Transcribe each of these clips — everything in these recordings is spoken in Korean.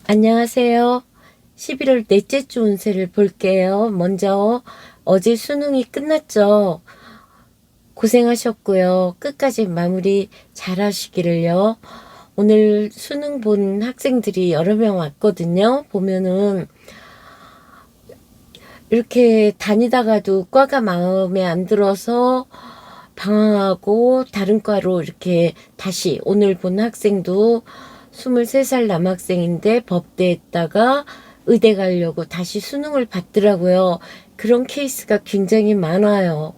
안녕하세요. 11월 넷째 주 운세를 볼게요. 먼저 어제 수능이 끝났죠. 고생하셨고요. 끝까지 마무리 잘 하시기를요. 오늘 수능 본 학생들이 여러 명 왔거든요. 보면은 이렇게 다니다가도 과가 마음에 안 들어서 방황하고 다른 과로 이렇게 다시 오늘 본 학생도 23살 남학생인데 법대했다가 의대 가려고 다시 수능을 봤더라고요. 그런 케이스가 굉장히 많아요.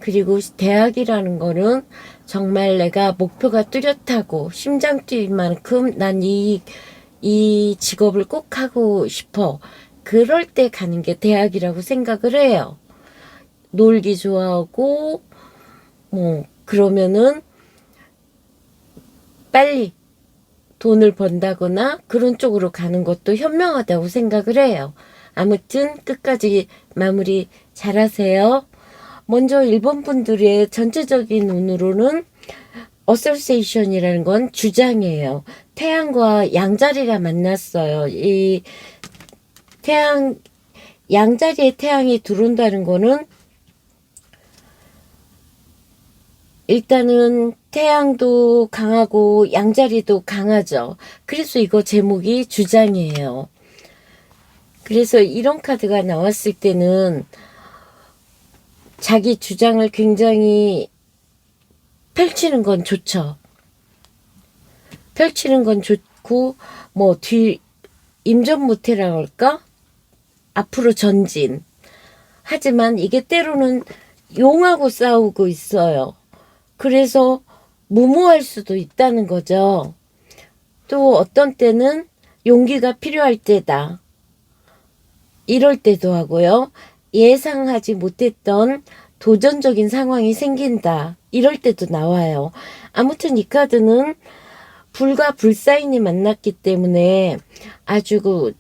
그리고 대학이라는 거는 정말 내가 목표가 뚜렷하고 심장 뛸 만큼 난 이 직업을 꼭 하고 싶어. 그럴 때 가는 게 대학이라고 생각을 해요. 놀기 좋아하고 그러면은 빨리 돈을 번다거나 그런 쪽으로 가는 것도 현명하다고 생각을 해요. 아무튼 끝까지 마무리 잘 하세요. 먼저 일본 분들의 전체적인 운으로는 어소시에이션이라는 건 주장이에요. 태양과 양자리가 만났어요. 이 태양, 양자리에 태양이 들어온다는 거는 일단은 태양도 강하고 양자리도 강하죠. 그래서 이거 제목이 주장이에요. 그래서 이런 카드가 나왔을 때는 자기 주장을 굉장히 펼치는 건 좋죠. 펼치는 건 좋고 임전무태라고 할까? 앞으로 전진. 하지만 이게 때로는 용하고 싸우고 있어요. 그래서 무모할 수도 있다는 거죠. 또 어떤 때는 용기가 필요할 때다. 이럴 때도 하고요. 예상하지 못했던 도전적인 상황이 생긴다. 이럴 때도 나와요. 아무튼 이 카드는 불과 불사인이 만났기 때문에 아주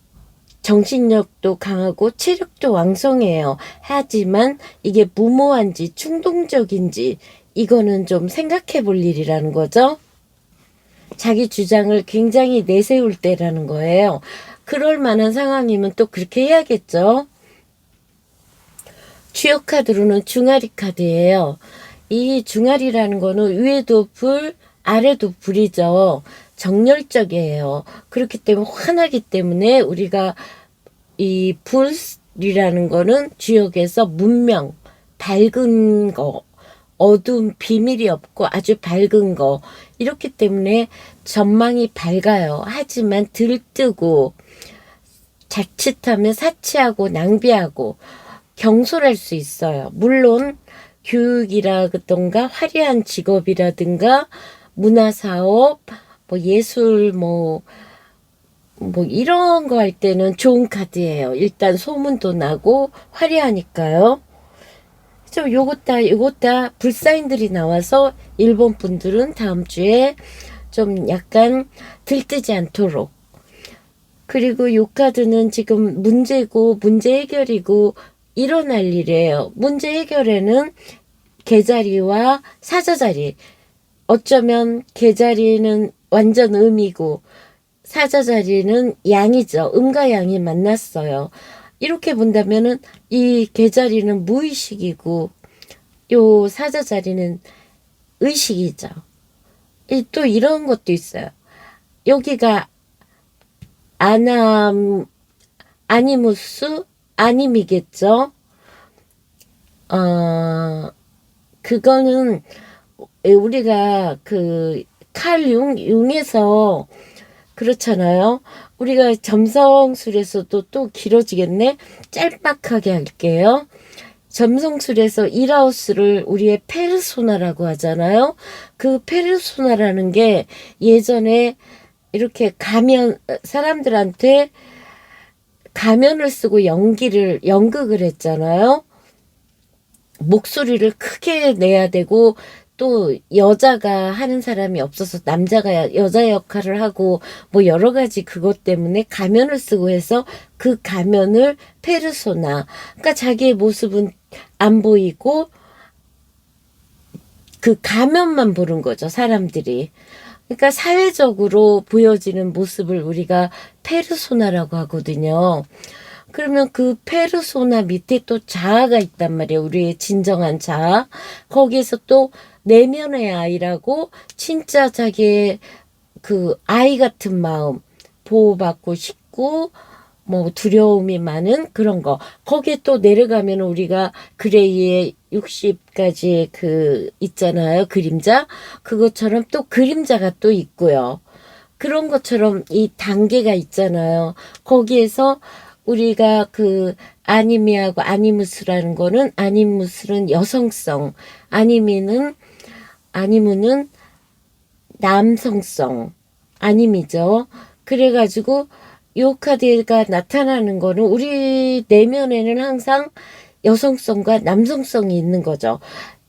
정신력도 강하고 체력도 왕성해요. 하지만 이게 무모한지 충동적인지 이거는 좀 생각해 볼 일이라는 거죠. 자기 주장을 굉장히 내세울 때라는 거예요. 그럴 만한 상황이면 또 그렇게 해야겠죠. 주요 카드로는 중아리 카드예요. 이 중아리라는 거는 위에도 불, 아래도 불이죠. 정열적이에요. 그렇기 때문에 화나기 때문에 우리가 이 불이라는 거는 주역에서 문명, 밝은 거, 어두운 비밀이 없고 아주 밝은 거. 이렇기 때문에 전망이 밝아요. 하지만 들뜨고 자칫하면 사치하고 낭비하고 경솔할 수 있어요. 물론 교육이라든가 화려한 직업이라든가 문화사업, 예술, 이런 거 할 때는 좋은 카드예요. 일단 소문도 나고 화려하니까요. 좀 요것 다 불사인들이 나와서 일본 분들은 다음 주에 좀 약간 들뜨지 않도록. 그리고 요 카드는 지금 문제고 문제 해결이고 일어날 일이에요. 문제 해결에는 개자리와 사자자리. 어쩌면 개자리는 완전 음이고 사자자리는 양이죠. 음과 양이 만났어요. 이렇게 본다면은 이 개자리는 무의식이고 요 사자자리는 의식이죠. 또 이런 것도 있어요. 여기가 아니무스 아님이겠죠. 그거는 우리가 그 융에서 그렇잖아요. 우리가 점성술에서도 또 길어지겠네. 짤막하게 할게요. 점성술에서 일하우스를 우리의 페르소나라고 하잖아요. 그 페르소나라는 게 예전에 이렇게 사람들한테 가면을 쓰고 연극을 했잖아요. 목소리를 크게 내야 되고 또 여자가 하는 사람이 없어서 남자가 여자 역할을 하고 여러 가지 그것 때문에 가면을 쓰고 해서 그 가면을 페르소나, 그러니까 자기의 모습은 안 보이고 그 가면만 보는 거죠, 사람들이. 그러니까 사회적으로 보여지는 모습을 우리가 페르소나라고 하거든요. 그러면 그 페르소나 밑에 또 자아가 있단 말이에요. 우리의 진정한 자아. 거기에서 또 내면의 아이라고 진짜 자기의 그 아이 같은 마음, 보호받고 싶고 뭐 두려움이 많은 그런 거. 거기에 또 내려가면 우리가 그레이의 60가지 그 있잖아요. 그림자. 그것처럼 또 그림자가 또 있고요. 그런 것처럼 이 단계가 있잖아요. 거기에서 우리가 그 아니미하고 아니무스라는 거는 아니무스는 여성성, 아니무는 남성성, 아님이죠. 그래가지고 요 카드가 나타나는 거는 우리 내면에는 항상 여성성과 남성성이 있는 거죠.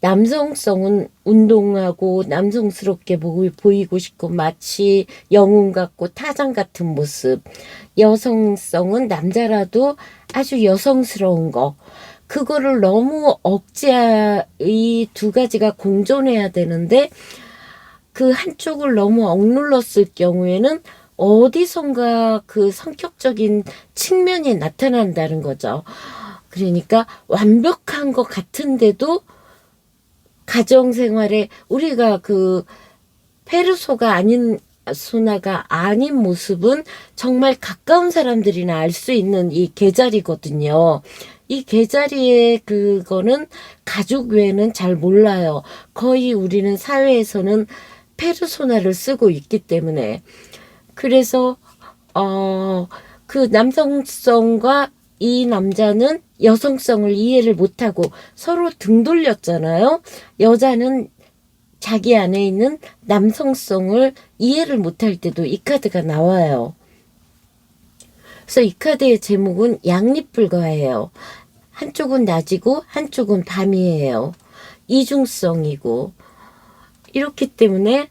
남성성은 운동하고 남성스럽게 보이고 싶고 마치 영웅 같고 타장 같은 모습. 여성성은 남자라도 아주 여성스러운 거. 그거를 너무 이 두 가지가 공존해야 되는데 그 한쪽을 너무 억눌렀을 경우에는 어디선가 그 성격적인 측면이 나타난다는 거죠. 그러니까 완벽한 것 같은데도 가정생활에 우리가 그 소나가 아닌 모습은 정말 가까운 사람들이나 알 수 있는 이 계자리거든요. 이 계자리의 그거는 가족 외에는 잘 몰라요. 거의 우리는 사회에서는 페르소나를 쓰고 있기 때문에. 그래서 그 남성성과 이 남자는 여성성을 이해를 못하고 서로 등 돌렸잖아요. 여자는 자기 안에 있는 남성성을 이해를 못할 때도 이 카드가 나와요. 그래서 이 카드의 제목은 양립불가예요. 한쪽은 낮이고 한쪽은 밤이에요. 이중성이고. 이렇기 때문에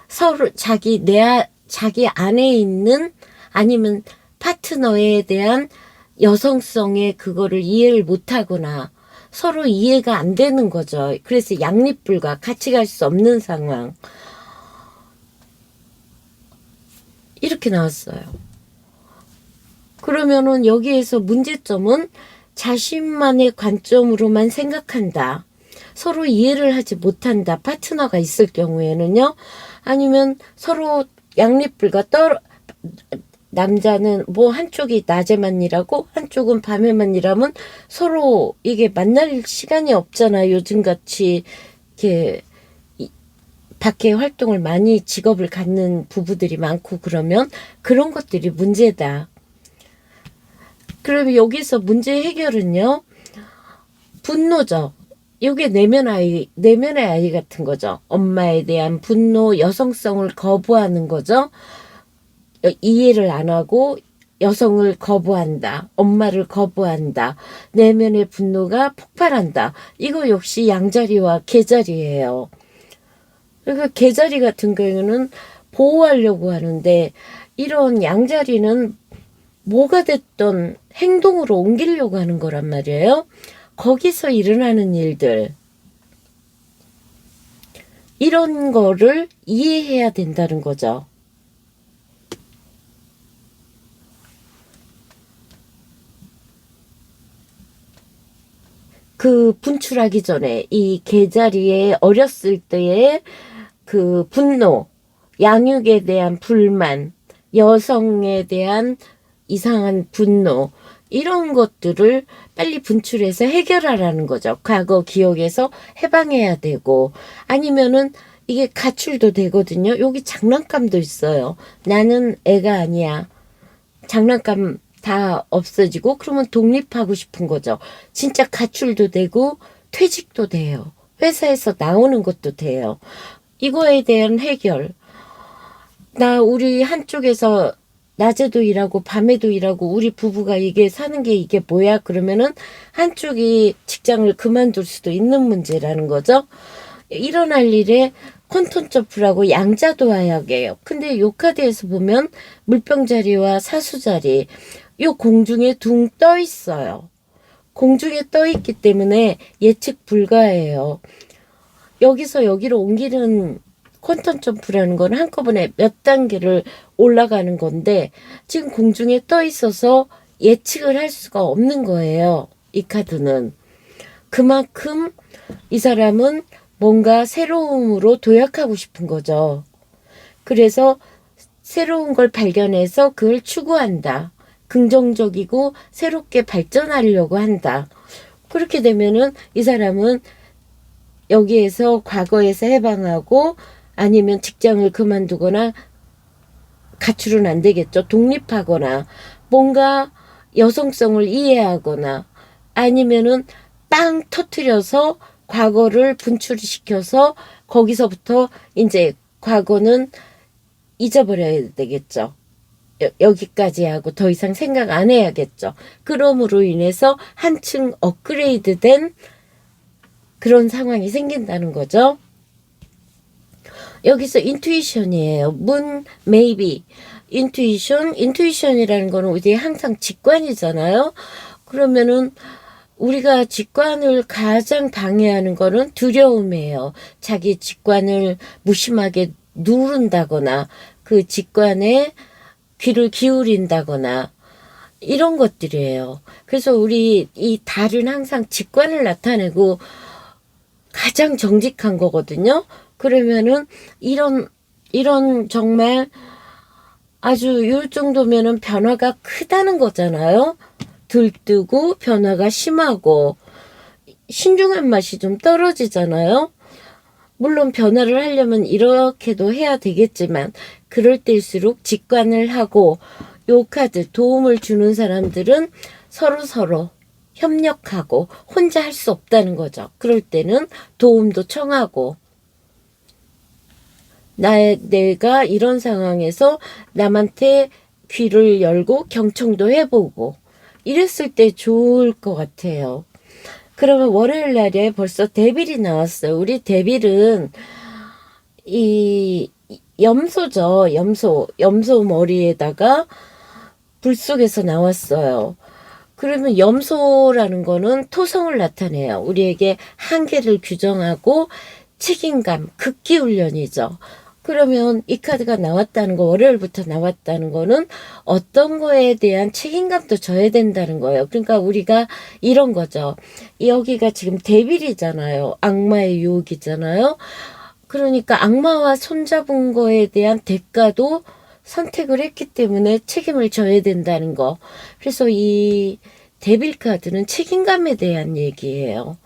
서로 자기 안에 있는 아니면 파트너에 대한 여성성의 그거를 이해를 못하거나 서로 이해가 안 되는 거죠. 그래서 양립불가, 같이 갈 수 없는 상황. 이렇게 나왔어요. 그러면은 여기에서 문제점은 자신만의 관점으로만 생각한다. 서로 이해를 하지 못한다. 파트너가 있을 경우에는요. 아니면 서로 양립불가 남자는 뭐 한쪽이 낮에만 일하고 한쪽은 밤에만 일하면 서로 이게 만날 시간이 없잖아요. 요즘같이 이렇게 밖에 활동을 많이 직업을 갖는 부부들이 많고 그러면 그런 것들이 문제다. 그러면 여기서 문제 해결은요. 분노죠. 이게 내면의 아이 같은 거죠. 엄마에 대한 분노, 여성성을 거부하는 거죠. 이해를 안 하고 여성을 거부한다. 엄마를 거부한다. 내면의 분노가 폭발한다. 이거 역시 양자리와 개자리예요. 그러니까 개자리 같은 경우는 보호하려고 하는데 이런 양자리는 뭐가 됐던 행동으로 옮기려고 하는 거란 말이에요. 거기서 일어나는 일들. 이런 거를 이해해야 된다는 거죠. 그 분출하기 전에 이 개자리에 어렸을 때의 그 분노, 양육에 대한 불만, 여성에 대한 이상한 분노 이런 것들을 빨리 분출해서 해결하라는 거죠. 과거 기억에서 해방해야 되고 아니면은 이게 가출도 되거든요. 여기 장난감도 있어요. 나는 애가 아니야. 장난감 다 없어지고 그러면 독립하고 싶은 거죠. 진짜 가출도 되고 퇴직도 돼요. 회사에서 나오는 것도 돼요. 이거에 대한 해결. 우리 한쪽에서 낮에도 일하고 밤에도 일하고 우리 부부가 이게 사는 게 이게 뭐야? 그러면은 한쪽이 직장을 그만둘 수도 있는 문제라는 거죠. 일어날 일에 콘톤점프라고 양자도화약이에요. 근데 요 카드에서 보면 물병자리와 사수자리 요 공중에 둥 떠 있어요. 공중에 떠 있기 때문에 예측 불가해요. 여기서 여기로 옮기는 퀀텀 점프라는 건 한꺼번에 몇 단계를 올라가는 건데 지금 공중에 떠 있어서 예측을 할 수가 없는 거예요. 이 카드는. 그만큼 이 사람은 뭔가 새로움으로 도약하고 싶은 거죠. 그래서 새로운 걸 발견해서 그걸 추구한다. 긍정적이고 새롭게 발전하려고 한다. 그렇게 되면은 이 사람은 여기에서 과거에서 해방하고 아니면 직장을 그만두거나 가출은 안 되겠죠. 독립하거나 뭔가 여성성을 이해하거나 아니면은 빵 터트려서 과거를 분출시켜서 거기서부터 이제 과거는 잊어버려야 되겠죠. 여기까지 하고 더 이상 생각 안 해야겠죠. 그럼으로 인해서 한층 업그레이드된 그런 상황이 생긴다는 거죠. 여기서 인투이션이에요. 문, maybe. 인투이션이라는 거는 우리 항상 직관이잖아요. 그러면은 우리가 직관을 가장 방해하는 거는 두려움이에요. 자기 직관을 무심하게 누른다거나 그 직관에 귀를 기울인다거나 이런 것들이에요. 그래서 우리 이 달은 항상 직관을 나타내고 가장 정직한 거거든요. 그러면은 이런 정말 아주 요 정도면은 변화가 크다는 거잖아요. 들뜨고 변화가 심하고 신중한 맛이 좀 떨어지잖아요. 물론 변화를 하려면 이렇게도 해야 되겠지만 그럴 때일수록 직관을 하고 요 카드 도움을 주는 사람들은 서로 협력하고 혼자 할 수 없다는 거죠. 그럴 때는 도움도 청하고 내가 이런 상황에서 남한테 귀를 열고 경청도 해보고 이랬을 때 좋을 것 같아요. 그러면 월요일 날에 벌써 데빌이 나왔어요. 우리 데빌은 이 염소죠. 염소 머리에다가 불 속에서 나왔어요. 그러면 염소라는 거는 토성을 나타내요. 우리에게 한계를 규정하고 책임감, 극기훈련이죠. 그러면 이 카드가 나왔다는 거, 월요일부터 나왔다는 거는 어떤 거에 대한 책임감도 져야 된다는 거예요. 그러니까 우리가 이런 거죠. 여기가 지금 데빌이잖아요. 악마의 유혹이잖아요. 그러니까 악마와 손잡은 거에 대한 대가도 선택을 했기 때문에 책임을 져야 된다는 거. 그래서 이 데빌 카드는 책임감에 대한 얘기예요.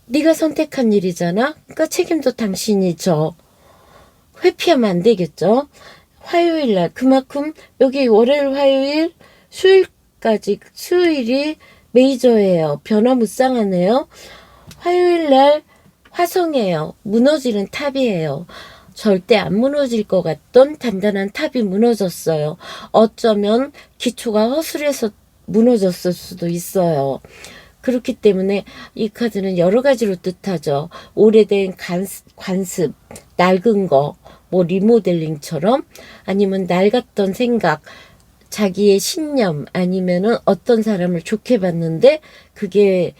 네가 선택한 일이잖아. 그러니까 책임도 당신이 져. 회피하면 안 되겠죠. 화요일 날 그만큼 여기 월요일, 화요일, 수요일까지 수요일이 메이저예요. 변화무쌍하네요. 화요일 날 화성이에요. 무너지는 탑이에요. 절대 안 무너질 것 같던 단단한 탑이 무너졌어요. 어쩌면 기초가 허술해서 무너졌을 수도 있어요. 그렇기 때문에 이 카드는 여러 가지로 뜻하죠. 오래된 관습, 낡은 거, 뭐 리모델링처럼 아니면 낡았던 생각, 자기의 신념 아니면은 어떤 사람을 좋게 봤는데 그게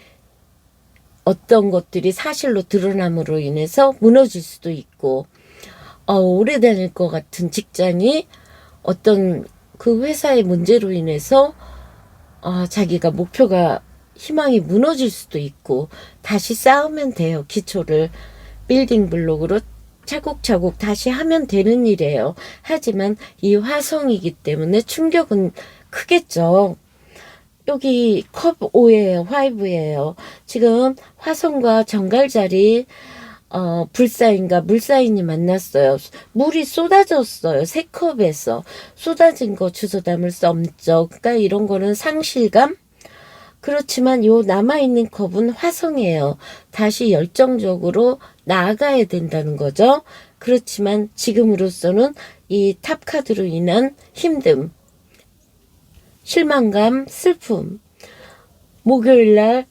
어떤 것들이 사실로 드러남으로 인해서 무너질 수도 있고 오래 다닐 것 같은 직장이 어떤 그 회사의 문제로 인해서 자기가 목표가 희망이 무너질 수도 있고 다시 쌓으면 돼요. 기초를 빌딩 블록으로 차곡차곡 다시 하면 되는 일이에요. 하지만 이 화성이기 때문에 충격은 크겠죠. 여기 컵 5예요. 5예요. 지금 화성과 정갈자리 불사인과 물사인이 만났어요. 물이 쏟아졌어요. 세 컵에서. 쏟아진 거 주워 담을 수 없죠. 그러니까 이런 거는 상실감? 그렇지만 요 남아있는 컵은 화성이에요. 다시 열정적으로 나아가야 된다는 거죠. 그렇지만 지금으로서는 이 탑카드로 인한 힘듦, 실망감, 슬픔. 목요일날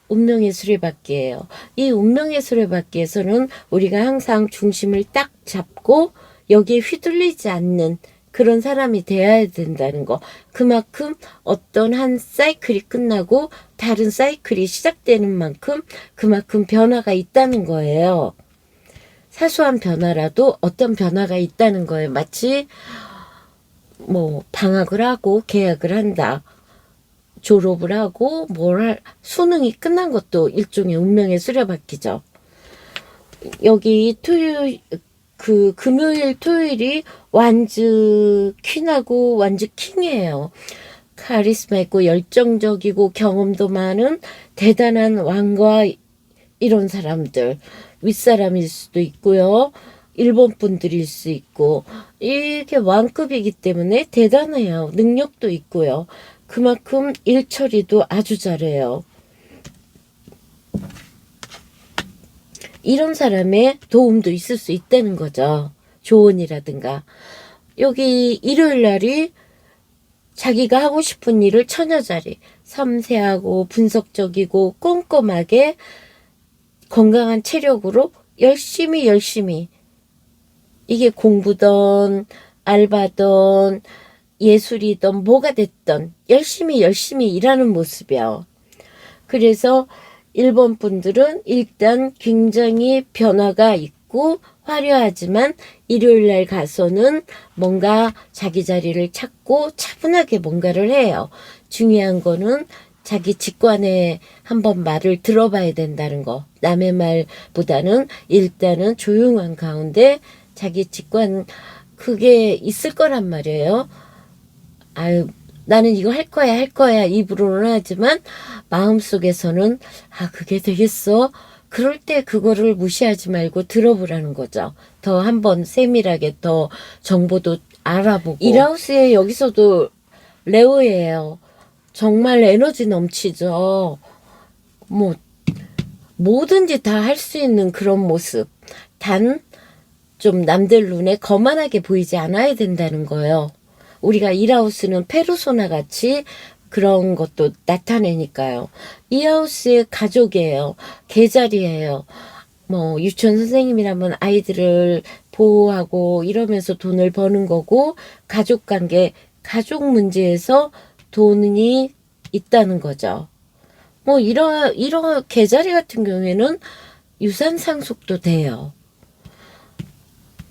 운명의 수레바퀴예요. 이 운명의 수레바퀴에서는 우리가 항상 중심을 딱 잡고 여기에 휘둘리지 않는 그런 사람이 되어야 된다는 거. 그만큼 어떤 한 사이클이 끝나고 다른 사이클이 시작되는 만큼 그만큼 변화가 있다는 거예요. 사소한 변화라도 어떤 변화가 있다는 거예요. 마치 뭐 방학을 하고 계약을 한다. 졸업을 하고 수능이 끝난 것도 일종의 운명의 수레바퀴죠. 여기 금요일 토요일이 완즈 퀸하고 완즈 킹이에요. 카리스마 있고 열정적이고 경험도 많은 대단한 왕과 이런 사람들, 윗사람일 수도 있고요. 일본 분들일 수 있고, 이게 왕급이기 때문에 대단해요. 능력도 있고요. 그만큼 일 처리도 아주 잘해요. 이런 사람의 도움도 있을 수 있다는 거죠. 조언이라든가. 여기 일요일 날이 자기가 하고 싶은 일을 처녀자리, 섬세하고 분석적이고 꼼꼼하게 건강한 체력으로 열심히 이게 공부든 알바든 예술이든 뭐가 됐든 열심히 일하는 모습이요. 그래서 일본 분들은 일단 굉장히 변화가 있고 화려하지만 일요일 날 가서는 뭔가 자기 자리를 찾고 차분하게 뭔가를 해요. 중요한 거는 자기 직관에 한번 말을 들어봐야 된다는 거. 남의 말보다는 일단은 조용한 가운데 자기 직관, 그게 있을 거란 말이에요. 아유, 나는 이거 할 거야 입으로는 하지만 마음속에서는 그게 되겠어? 그럴 때 그거를 무시하지 말고 들어보라는 거죠. 더 한번 세밀하게 더 정보도 알아보고. 일하우스에 여기서도 레오예요. 정말 에너지 넘치죠. 뭐 뭐든지 다 할 수 있는 그런 모습. 단 좀 남들 눈에 거만하게 보이지 않아야 된다는 거예요. 우리가 일하우스는 페르소나 같이 그런 것도 나타내니까요. 이 하우스의 가족이에요. 계자리예요. 뭐 유치원 선생님이라면 아이들을 보호하고 이러면서 돈을 버는 거고, 가족관계, 가족 문제에서 돈이 있다는 거죠. 뭐 이런 계자리 같은 경우에는 유산 상속도 돼요.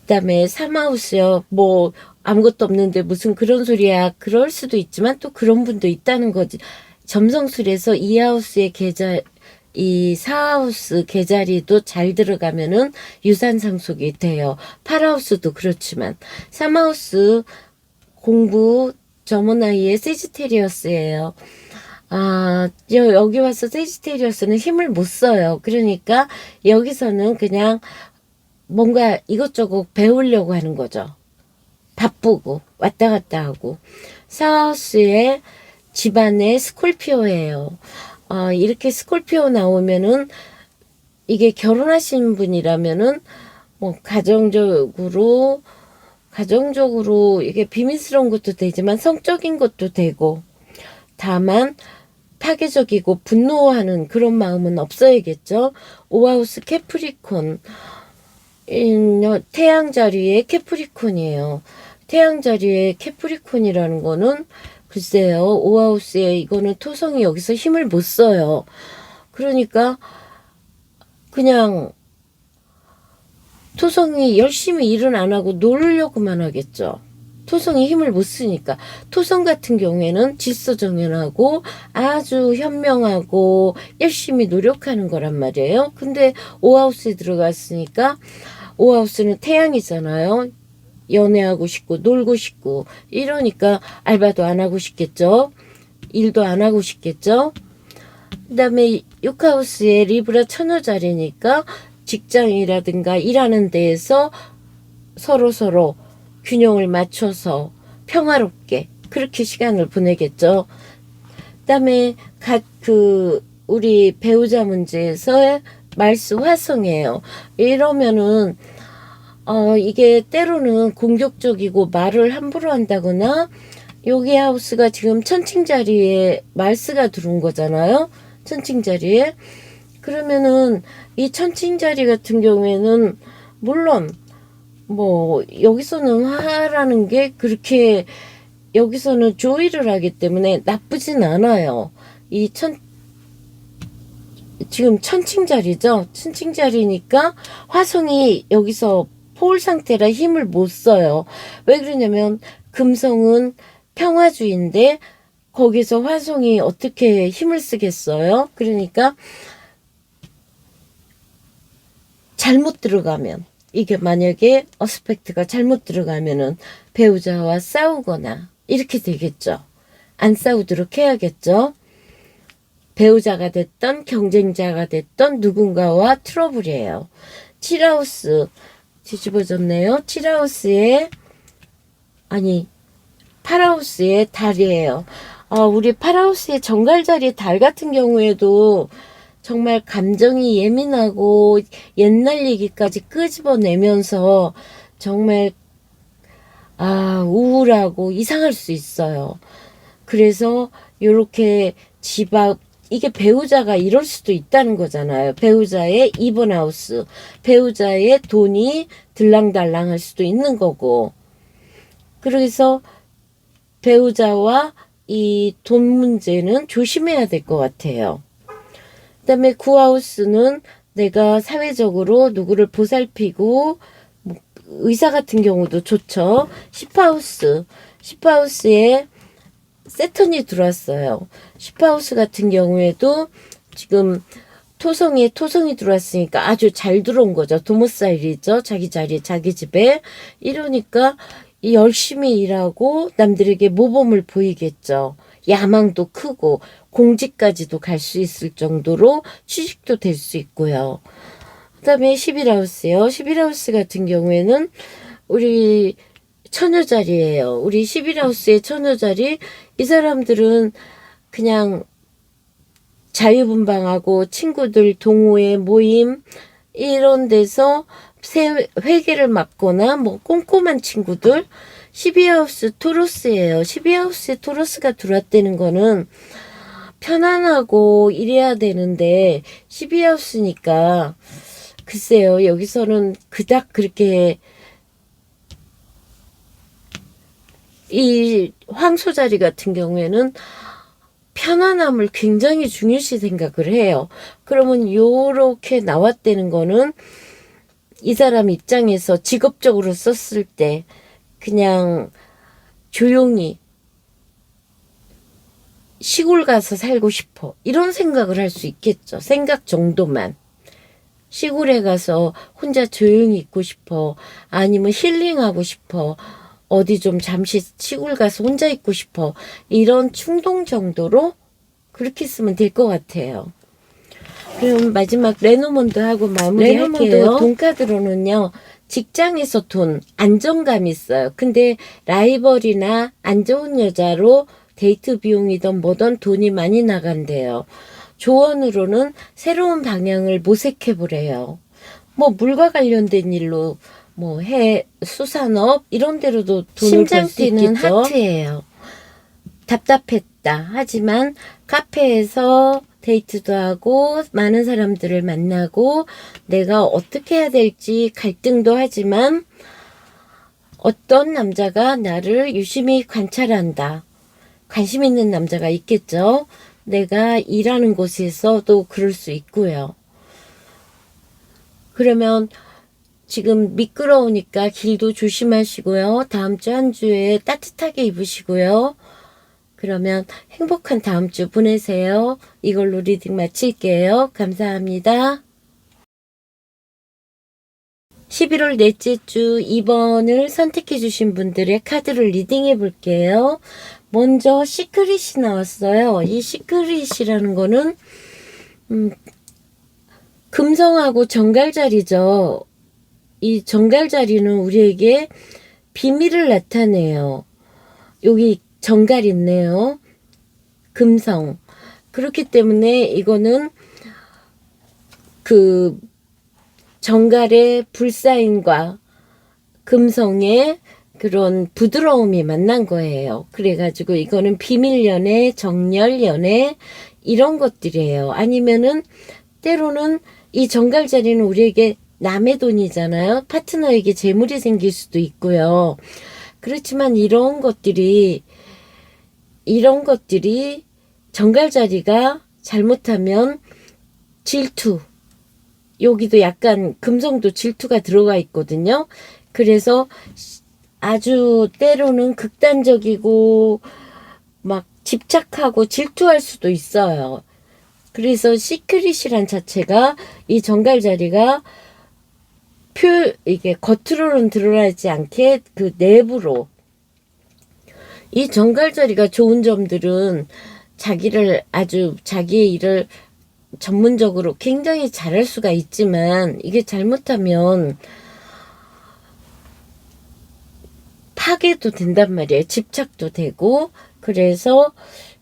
그다음에 삼하우스요. 뭐 아무것도 없는데 무슨 그런 소리야. 그럴 수도 있지만 또 그런 분도 있다는 거지. 점성술에서 이 하우스의 이 사하우스 계자리도 잘 들어가면은 유산 상속이 돼요. 팔하우스도 그렇지만. 삼하우스 공부 저모 나이에 세지테리어스예요. 여기 와서 세지테리어스는 힘을 못 써요. 그러니까 여기서는 그냥 뭔가 이것저것 배우려고 하는 거죠. 바쁘고 왔다 갔다 하고. 사하우스의 집안의 스콜피오예요. 이렇게 스콜피오 나오면은 이게 결혼하신 분이라면은 뭐 가정적으로 이게 비밀스러운 것도 되지만 성적인 것도 되고, 다만 파괴적이고 분노하는 그런 마음은 없어야겠죠. 오하우스 캐프리콘, 태양 자리에 캐프리콘이에요. 태양 자리에 캐프리콘이라는 거는 글쎄요, 오하우스에 이거는 토성이 여기서 힘을 못 써요. 그러니까 그냥 토성이 열심히 일은 안 하고 놀려고만 하겠죠. 토성이 힘을 못 쓰니까. 토성 같은 경우에는 질서정연하고 아주 현명하고 열심히 노력하는 거란 말이에요. 근데 오하우스에 들어갔으니까, 오하우스는 태양이잖아요. 연애하고 싶고 놀고 싶고 이러니까 알바도 안 하고 싶겠죠. 일도 안 하고 싶겠죠. 그 다음에 6하우스에 리브라 처녀 자리니까 직장이라든가 일하는 데에서 서로 균형을 맞춰서 평화롭게 그렇게 시간을 보내겠죠. 그 다음에 우리 배우자 문제에서 말수 화성이에요. 이러면은 이게 때로는 공격적이고 말을 함부로 한다거나, 여기 하우스가 지금 천칭 자리에 말스가 들어온 거잖아요. 천칭 자리에. 그러면은 이 천칭 자리 같은 경우에는 물론 뭐 여기서는 화라는 게 그렇게, 여기서는 조의를 하기 때문에 나쁘진 않아요. 지금 천칭자리죠. 천칭자리니까 화성이 여기서 포울 상태라 힘을 못 써요. 왜 그러냐면 금성은 평화주의인데 거기서 화성이 어떻게 힘을 쓰겠어요? 그러니까 잘못 들어가면, 이게 만약에 어스펙트가 잘못 들어가면은 배우자와 싸우거나 이렇게 되겠죠. 안 싸우도록 해야겠죠. 배우자가 됐던 경쟁자가 됐던 누군가와 트러블이에요. 7하우스 뒤집어졌네요. 7하우스에, 아니 8하우스의 달이에요. 우리 8하우스의 정갈자리 달 같은 경우에도 정말 감정이 예민하고 옛날 얘기까지 끄집어내면서 정말 우울하고 이상할 수 있어요. 그래서 요렇게 집 앞, 이게 배우자가 이럴 수도 있다는 거잖아요. 배우자의 2번 하우스, 배우자의 돈이 들랑달랑할 수도 있는 거고. 그래서 배우자와 이 돈 문제는 조심해야 될 것 같아요. 그 다음에 9하우스는 내가 사회적으로 누구를 보살피고, 뭐 의사 같은 경우도 좋죠. 10하우스, 10하우스에 세턴이 들어왔어요. 10하우스 같은 경우에도 지금 토성이 들어왔으니까 아주 잘 들어온 거죠. 도모사일이죠. 자기 자리, 자기 집에. 이러니까 열심히 일하고 남들에게 모범을 보이겠죠. 야망도 크고 공직까지도 갈 수 있을 정도로 취직도 될 수 있고요. 그 다음에 11하우스요. 11하우스 같은 경우에는 우리 처녀자리예요. 우리 11하우스의 처녀자리, 이 사람들은 그냥 자유분방하고 친구들 동호회 모임 이런 데서 회계를 맡거나 뭐 꼼꼼한 친구들. 12하우스 토러스예요. 12하우스에 토러스가 들어왔다는 거는 편안하고 이래야 되는데 12하우스니까 글쎄요. 여기서는 그닥 그렇게 이 황소자리 같은 경우에는 편안함을 굉장히 중요시 생각을 해요. 그러면 요렇게 나왔다는 거는 이 사람 입장에서 직업적으로 썼을 때 그냥 조용히 시골 가서 살고 싶어, 이런 생각을 할 수 있겠죠. 생각 정도만. 시골에 가서 혼자 조용히 있고 싶어, 아니면 힐링하고 싶어, 어디 좀 잠시 시골 가서 혼자 있고 싶어, 이런 충동 정도로 그렇게 쓰면 될 것 같아요. 그럼 마지막 레노몬드 하고 마무리할게요. 레노몬드 돈카드로는요, 직장에서 돈, 안정감이 있어요. 근데 라이벌이나 안 좋은 여자로 데이트 비용이든 뭐든 돈이 많이 나간대요. 조언으로는 새로운 방향을 모색해보래요. 뭐 물과 관련된 일로 뭐 수산업 이런 데로도 돈을 벌 수 있겠죠. 심장 뛰는 하트예요. 답답했다. 하지만 카페에서 데이트도 하고 많은 사람들을 만나고 내가 어떻게 해야 될지 갈등도 하지만 어떤 남자가 나를 유심히 관찰한다. 관심 있는 남자가 있겠죠. 내가 일하는 곳에서도 그럴 수 있고요. 그러면 지금 미끄러우니까 길도 조심하시고요. 다음 주 한 주에 따뜻하게 입으시고요. 그러면 행복한 다음 주 보내세요. 이걸로 리딩 마칠게요. 감사합니다. 11월 넷째 주 2번을 선택해 주신 분들의 카드를 리딩해 볼게요. 먼저 시크릿이 나왔어요. 이 시크릿이라는 거는 금성하고 정갈자리죠. 이 정갈자리는 우리에게 비밀을 나타내요. 여기 정갈 있네요. 금성. 그렇기 때문에 이거는 그 정갈의 불사인과 금성의 그런 부드러움이 만난 거예요. 그래가지고 이거는 비밀연애, 정열연애 이런 것들이에요. 아니면은 때로는 이 정갈자리는 우리에게 남의 돈이잖아요. 파트너에게 재물이 생길 수도 있고요. 그렇지만 이런 것들이 정갈자리가 잘못하면 질투. 여기도 약간 금성도 질투가 들어가 있거든요. 그래서 아주 때로는 극단적이고 막 집착하고 질투할 수도 있어요. 그래서 시크릿이란 자체가 이 정갈 자리가 이게 겉으로는 드러나지 않게 그 내부로 이 정갈 자리가 좋은 점들은 자기를 아주 자기의 일을 전문적으로 굉장히 잘할 수가 있지만 이게 잘못하면 파괴도 된단 말이에요. 집착도 되고. 그래서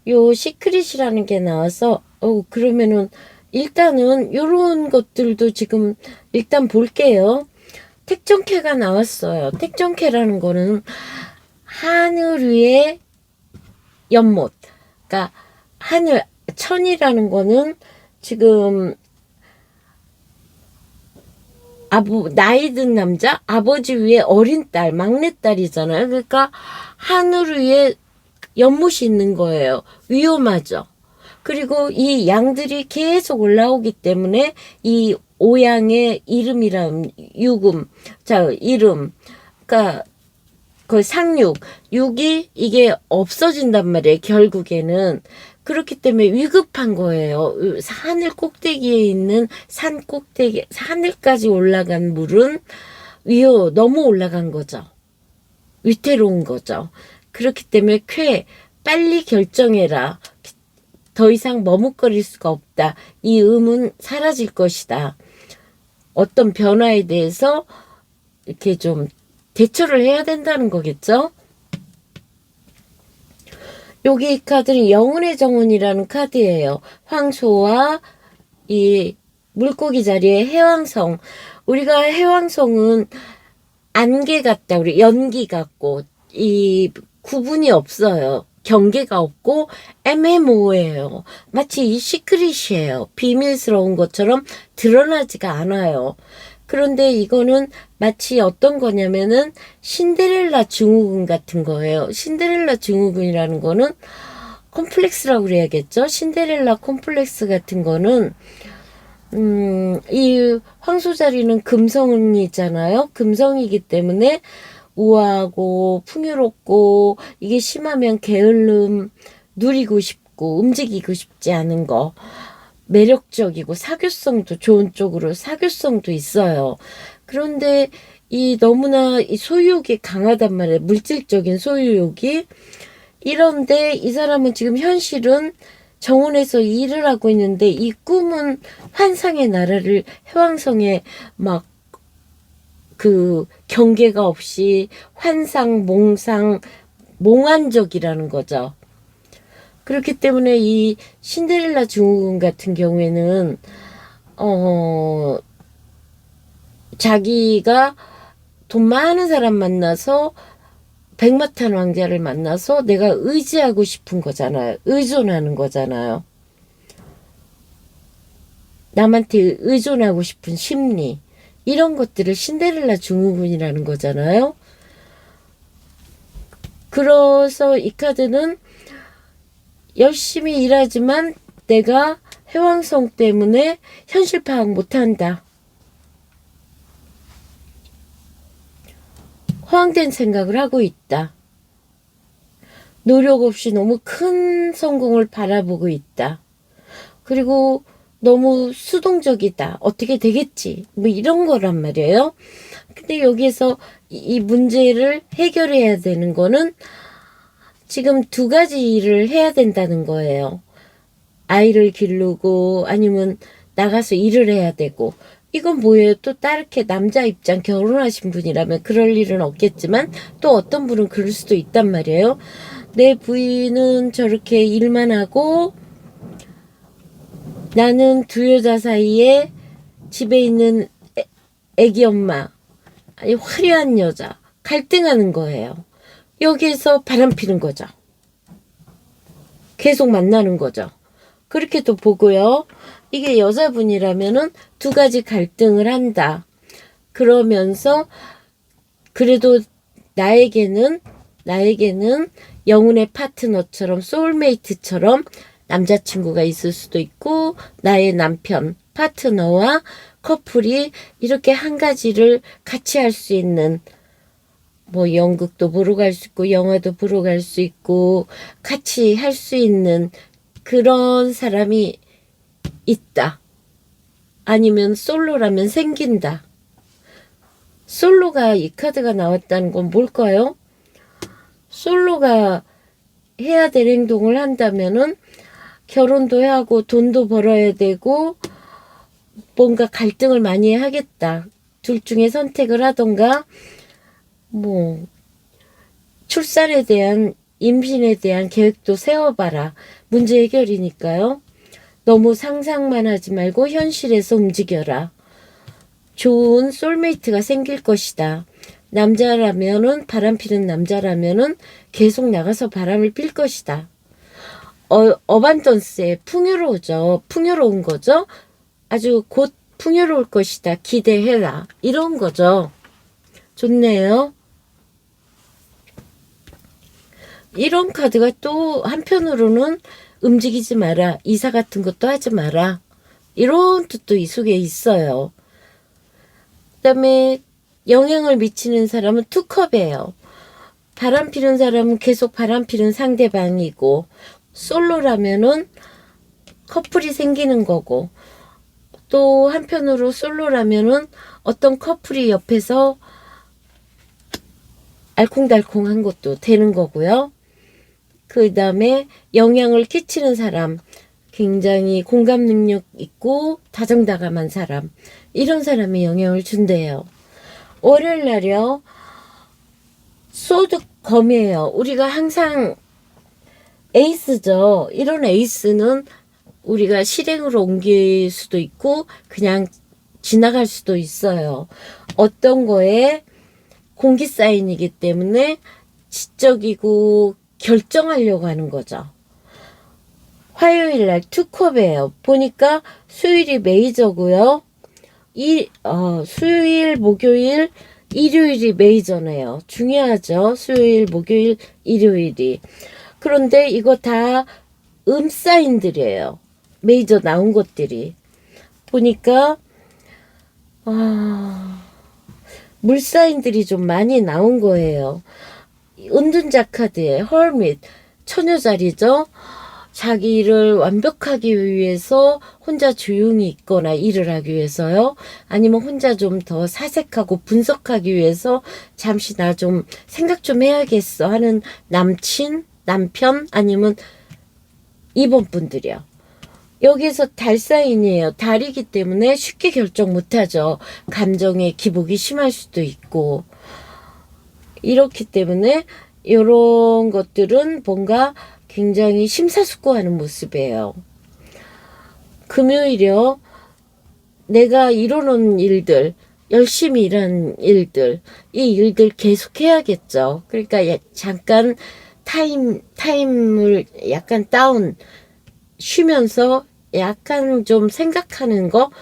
요 시크릿이라는 게 나와서 그러면은 일단은 요런 것들도 지금 일단 볼게요. 택정캐가 나왔어요. 택정캐라는 거는 하늘 위에 연못. 그러니까 하늘 천이라는 거는 지금 나이 든 남자, 아버지 위에 어린 딸, 막내딸이잖아요. 그러니까 하늘 위에 연못이 있는 거예요. 위험하죠. 그리고 이 양들이 계속 올라오기 때문에 이 오양의 이름이란 유금, 자, 이름, 그러니까 그 상육, 육이 이게 없어진단 말이에요. 결국에는. 그렇기 때문에 위급한 거예요. 하늘 꼭대기에 있는 산 꼭대기, 하늘까지 올라간 물은 너무 올라간 거죠. 위태로운 거죠. 그렇기 때문에 빨리 결정해라. 더 이상 머뭇거릴 수가 없다. 이 음은 사라질 것이다. 어떤 변화에 대해서 이렇게 좀 대처를 해야 된다는 거겠죠. 여기 이 카드는 영혼의 정원이라는 카드예요. 황소와 이 물고기 자리에 해왕성. 우리가 해왕성은 안개 같다. 우리 연기 같고 이 구분이 없어요. 경계가 없고 애매모호해요. 마치 이 시크릿이에요. 비밀스러운 것처럼 드러나지가 않아요. 그런데 이거는 마치 어떤 거냐면은 신데렐라 증후군 같은 거예요. 신데렐라 증후군이라는 거는 콤플렉스라고 그래야겠죠. 신데렐라 콤플렉스 같은 거는 이 황소자리는 금성이잖아요. 금성이기 때문에 우아하고 풍요롭고 이게 심하면 게을름, 누리고 싶고 움직이고 싶지 않은 거. 매력적이고 사교성도 좋은 쪽으로 사교성도 있어요. 그런데 이 너무나 이 소유욕이 강하단 말이에요. 물질적인 소유욕이. 이런데 이 사람은 지금 현실은 정원에서 일을 하고 있는데 이 꿈은 환상의 나라를 해왕성에 막 그 경계가 없이 환상, 몽상, 몽환적이라는 거죠. 그렇기 때문에 이 신데렐라 증후군 같은 경우에는 자기가 돈 많은 사람 만나서 백마탄 왕자를 만나서 내가 의지하고 싶은 거잖아요. 의존하는 거잖아요. 남한테 의존하고 싶은 심리. 이런 것들을 신데렐라 증후군이라는 거잖아요. 그래서 이 카드는 열심히 일하지만 내가 해왕성 때문에 현실 파악 못한다. 허황된 생각을 하고 있다. 노력 없이 너무 큰 성공을 바라보고 있다. 그리고 너무 수동적이다. 어떻게 되겠지. 뭐 이런 거란 말이에요. 근데 여기에서 이 문제를 해결해야 되는 거는 지금 두 가지 일을 해야 된다는 거예요. 아이를 기르고 아니면 나가서 일을 해야 되고. 이건 뭐예요? 또 다르게 남자 입장 결혼하신 분이라면 그럴 일은 없겠지만 또 어떤 분은 그럴 수도 있단 말이에요. 내 부인은 저렇게 일만 하고 나는 두 여자 사이에 집에 있는 애기 엄마, 아니 화려한 여자, 갈등하는 거예요. 여기에서 바람 피는 거죠. 계속 만나는 거죠. 그렇게도 보고요. 이게 여자분이라면은 두 가지 갈등을 한다. 그러면서 그래도 나에게는 영혼의 파트너처럼 소울메이트처럼 남자친구가 있을 수도 있고 나의 남편, 파트너와 커플이 이렇게 한 가지를 같이 할 수 있는, 뭐 연극도 보러 갈 수 있고 영화도 보러 갈 수 있고 같이 할 수 있는 그런 사람이 있다. 아니면 솔로라면 생긴다. 솔로가 이 카드가 나왔다는 건 뭘까요? 솔로가 해야 될 행동을 한다면은 결혼도 하고 돈도 벌어야 되고 뭔가 갈등을 많이 하겠다. 둘 중에 선택을 하던가, 뭐 출산에 대한, 임신에 대한 계획도 세워봐라. 문제 해결이니까요. 너무 상상만 하지 말고 현실에서 움직여라. 좋은 솔메이트가 생길 것이다. 남자라면은, 바람피는 남자라면은 계속 나가서 바람을 필 것이다. 어반던스에 풍요로우죠. 풍요로운 거죠. 아주 곧 풍요로울 것이다. 기대해라. 이런 거죠. 좋네요. 이런 카드가 또 한편으로는 움직이지 마라. 이사 같은 것도 하지 마라. 이런 뜻도 이 속에 있어요. 그 다음에 영향을 미치는 사람은 투컵이에요. 바람 피는 사람은 계속 바람 피는 상대방이고, 솔로라면은 커플이 생기는 거고, 또 한편으로 솔로라면은 어떤 커플이 옆에서 알콩달콩한 것도 되는 거고요. 그 다음에 영향을 끼치는 사람, 굉장히 공감 능력 있고 다정다감한 사람, 이런 사람이 영향을 준대요. 월요일 날이요. 소드 검이에요. 우리가 항상 에이스죠. 이런 에이스는 우리가 실행으로 옮길 수도 있고 그냥 지나갈 수도 있어요. 어떤 거에 공기 사인이기 때문에 지적이고 결정하려고 하는 거죠. 화요일 날 투컵이에요. 보니까 수요일이 메이저고요. 수요일, 목요일, 일요일이 메이저네요. 중요하죠. 수요일, 목요일, 일요일이. 그런데 이거 다 사인들이에요. 메이저 나온 것들이. 보니까 물사인들이 좀 많이 나온 거예요. 은둔자 카드에 허밋, 처녀자리죠. 자기 일을 완벽하기 위해서 혼자 조용히 있거나 일을 하기 위해서요. 아니면 혼자 좀 더 사색하고 분석하기 위해서 잠시 나 좀 생각 좀 해야겠어 하는 남친, 남편, 아니면 이번 분들이요. 여기서 달 사인이에요. 달이기 때문에 쉽게 결정 못하죠. 감정의 기복이 심할 수도 있고. 이렇기 때문에 이런 것들은 뭔가 굉장히 심사숙고하는 모습이에요. 금요일이요. 내가 이뤄놓은 일들, 열심히 일한 일들, 이 일들 계속 해야겠죠. 그러니까 잠깐 타임을 약간 다운, 쉬면서 약간 좀 생각하는 거,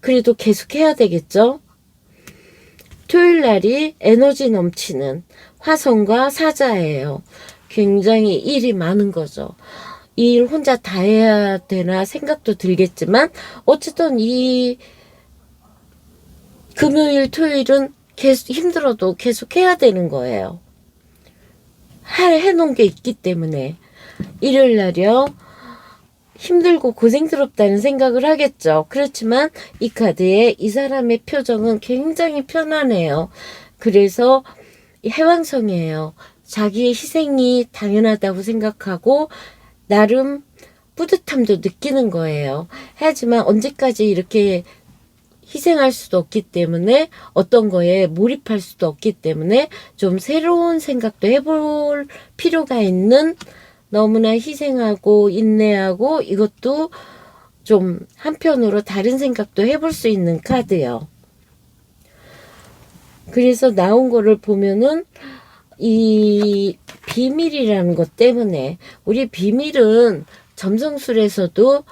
그래도 계속 해야 되겠죠. 토요일 날이 에너지 넘치는 화성과 사자예요. 굉장히 일이 많은 거죠. 이 일 혼자 다 해야 되나 생각도 들겠지만 어쨌든 이 금요일, 토요일은 계속 힘들어도 계속 해야 되는 거예요. 해놓은 게 있기 때문에. 일요일 날이요. 힘들고 고생스럽다는 생각을 하겠죠. 그렇지만 이 카드에 이 사람의 표정은 굉장히 편안해요. 그래서 해왕성이에요. 자기의 희생이 당연하다고 생각하고 나름 뿌듯함도 느끼는 거예요. 하지만 언제까지 이렇게 희생할 수도 없기 때문에, 어떤 거에 몰입할 수도 없기 때문에 좀 새로운 생각도 해볼 필요가 있는, 너무나 희생하고 인내하고 이것도 좀 한편으로 다른 생각도 해볼 수 있는 카드요. 그래서 나온 거를 보면은 이 비밀이라는 것 때문에, 우리 비밀은 점성술에서도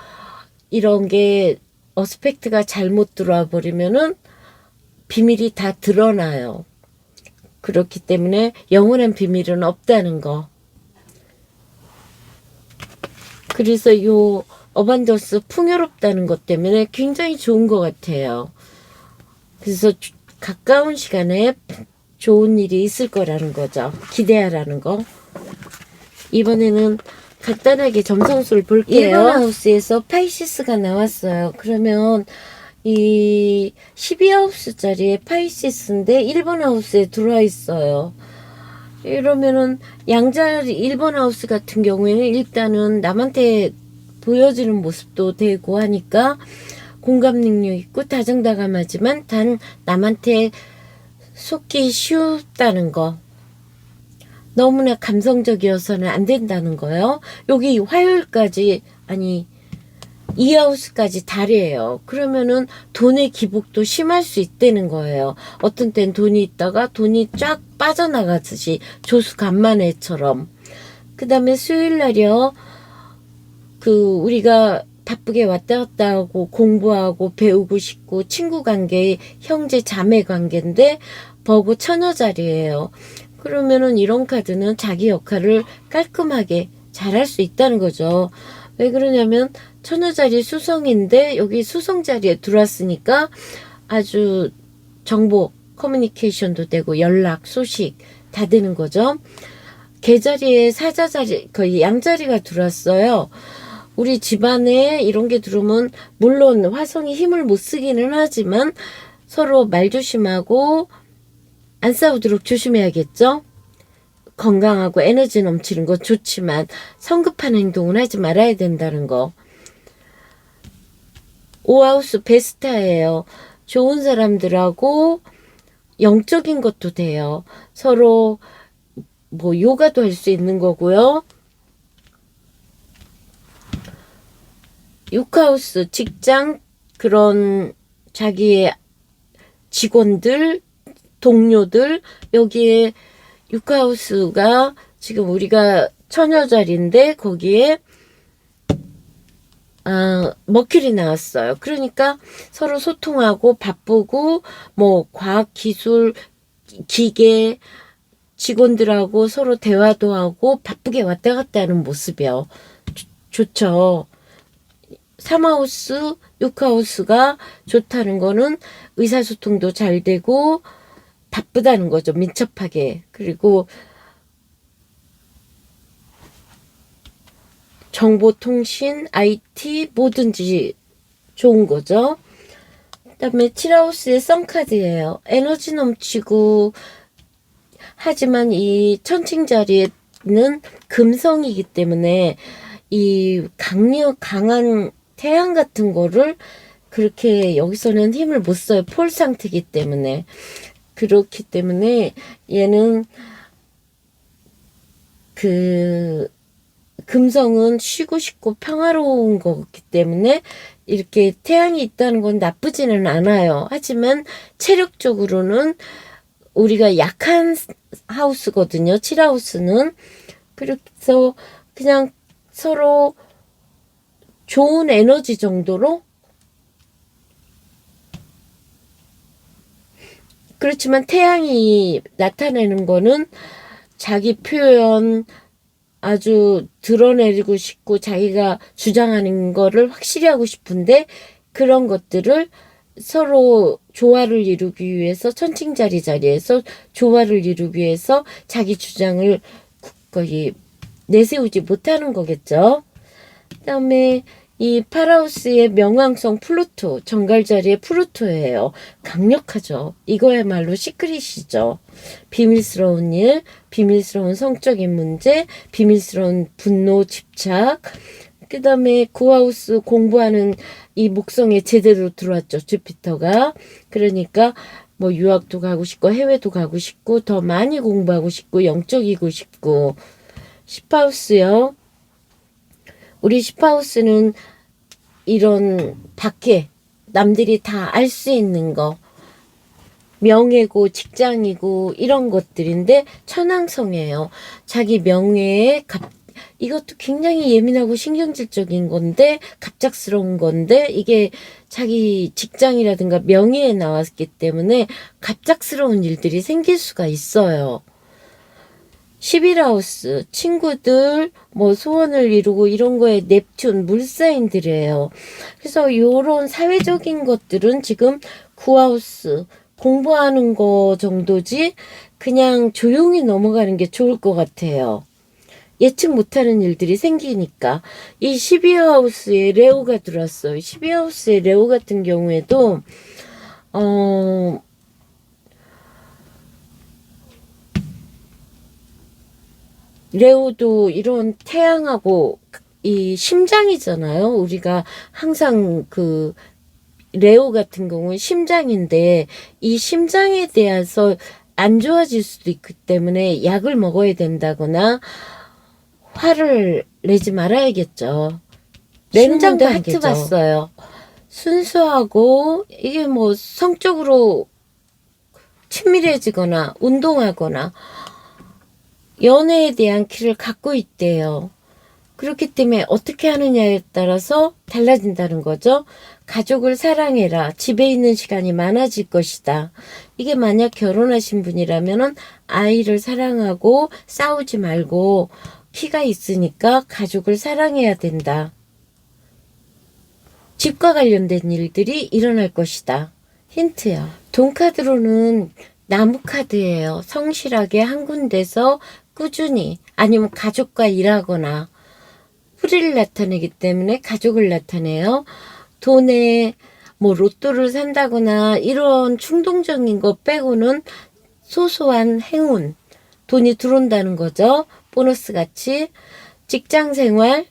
이런 게 어스펙트가 잘못 들어와 버리면은 비밀이 다 드러나요. 그렇기 때문에 영원한 비밀은 없다는 거. 그래서 요 어반더스 풍요롭다는 것 때문에 굉장히 좋은 것 같아요. 그래서 가까운 시간에 좋은 일이 있을 거라는 거죠. 기대하라는 거. 이번에는 간단하게 점성술 볼게요. 1번 하우스에서 파이시스가 나왔어요. 그러면 이 12하우스짜리 파이시스인데 1번 하우스에 들어와 있어요. 이러면은 양자리 1번 하우스 같은 경우에는 일단은 남한테 보여지는 모습도 되고 하니까 공감 능력 있고 다정다감하지만 단 남한테 속기 쉽다는 거. 너무나 감성적이어서는 안 된다는 거예요. 여기 화요일까지 아니 2하우스까지 달이에요. 그러면은 돈의 기복도 심할 수 있다는 거예요. 어떤 땐 돈이 있다가 돈이 쫙 빠져나가듯이 조수간만회처럼. 그 다음에 수요일날이요. 우리가 바쁘게 왔다 갔다 하고 공부하고 배우고 싶고 친구 관계, 형제 자매 관계인데 버그 처녀자리예요. 그러면은 이런 카드는 자기 역할을 깔끔하게 잘할 수 있다는 거죠. 왜 그러냐면 처녀자리 수성인데 여기 수성자리에 들어왔으니까 아주 정보 커뮤니케이션도 되고 연락 소식 다 되는 거죠. 개자리에 사자자리 거의 양자리가 들어왔어요. 우리 집안에 이런 게 들어오면 물론 화성이 힘을 못 쓰기는 하지만 서로 말 조심하고 안 싸우도록 조심해야겠죠. 건강하고 에너지 넘치는 건 좋지만 성급한 행동은 하지 말아야 된다는 거. 5하우스 베스타예요. 좋은 사람들하고 영적인 것도 돼요. 서로 뭐 요가도 할 수 있는 거고요. 6하우스 직장 그런 자기의 직원들 동료들 여기에 6하우스가 지금 우리가 처녀자리인데 거기에 머큐리 나왔어요. 그러니까 서로 소통하고 바쁘고 뭐 과학 기술 기계 직원들하고 서로 대화도 하고 바쁘게 왔다 갔다 하는 모습이요. 좋죠. 3하우스 6하우스가 좋다는 거는 의사소통도 잘 되고 바쁘다는 거죠. 민첩하게. 그리고 정보통신, IT 뭐든지 좋은 거죠. 그 다음에 7하우스의 썬카드예요. 에너지 넘치고 하지만 이 천칭자리에는 금성이기 때문에 이 강한 태양 같은 거를 그렇게 여기서는 힘을 못 써요. 폴 상태이기 때문에. 그렇기 때문에 얘는 금성은 쉬고 싶고 평화로운 거기 때문에 이렇게 태양이 있다는 건 나쁘지는 않아요. 하지만 체력적으로는 우리가 약한 하우스거든요. 7하우스는. 그래서 그냥 서로 좋은 에너지 정도로 그렇지만 태양이 나타내는 거는 자기 표현 아주 드러내고 싶고 자기가 주장하는 거를 확실히 하고 싶은데 그런 것들을 서로 조화를 이루기 위해서 자리에서 조화를 이루기 위해서 자기 주장을 거의 내세우지 못하는 거겠죠. 그다음에 이 파라우스의 명왕성 플루토, 정갈자리의 플루토예요. 강력하죠. 이거야말로 시크릿이죠. 비밀스러운 일, 비밀스러운 성적인 문제, 비밀스러운 분노, 집착. 그 다음에 구하우스 공부하는 이 목성에 제대로 들어왔죠. 주피터가. 그러니까 뭐 유학도 가고 싶고 해외도 가고 싶고 더 많이 공부하고 싶고 영적이고 싶고 10하우스요. 우리 10하우스는 이런 밖에 남들이 다 알 수 있는 거 명예고 직장이고 이런 것들인데 천왕성이에요. 자기 명예에 이것도 굉장히 예민하고 신경질적인 건데 갑작스러운 건데 이게 자기 직장이라든가 명예에 나왔기 때문에 갑작스러운 일들이 생길 수가 있어요. 11하우스 친구들 뭐 소원을 이루고 이런 거에 넵튠 물사인들이에요. 그래서 요런 사회적인 것들은 지금 9하우스 공부하는 거 정도지 그냥 조용히 넘어가는 게 좋을 것 같아요. 예측 못하는 일들이 생기니까. 이 12하우스에 레오가 들어왔어요. 12하우스에 레오 같은 경우에도 레오도 이런 태양하고 이 심장이잖아요. 우리가 항상 그 레오 같은 경우는 심장인데 이 심장에 대해서 안 좋아질 수도 있기 때문에 약을 먹어야 된다거나 화를 내지 말아야겠죠. 심장도 하트 봤어요. 순수하고 이게 뭐 성적으로 친밀해지거나 운동하거나 연애에 대한 키를 갖고 있대요. 그렇기 때문에 어떻게 하느냐에 따라서 달라진다는 거죠. 가족을 사랑해라. 집에 있는 시간이 많아질 것이다. 이게 만약 결혼하신 분이라면은 아이를 사랑하고 싸우지 말고 키가 있으니까 가족을 사랑해야 된다. 집과 관련된 일들이 일어날 것이다. 힌트요. 돈 카드로는 나무 카드예요. 성실하게 한 군데서 꾸준히 아니면 가족과 일하거나 뿌리를 나타내기 때문에 가족을 나타내요. 돈에 뭐 로또를 산다거나 이런 충동적인 거 빼고는 소소한 행운, 돈이 들어온다는 거죠. 보너스 같이 직장 생활에서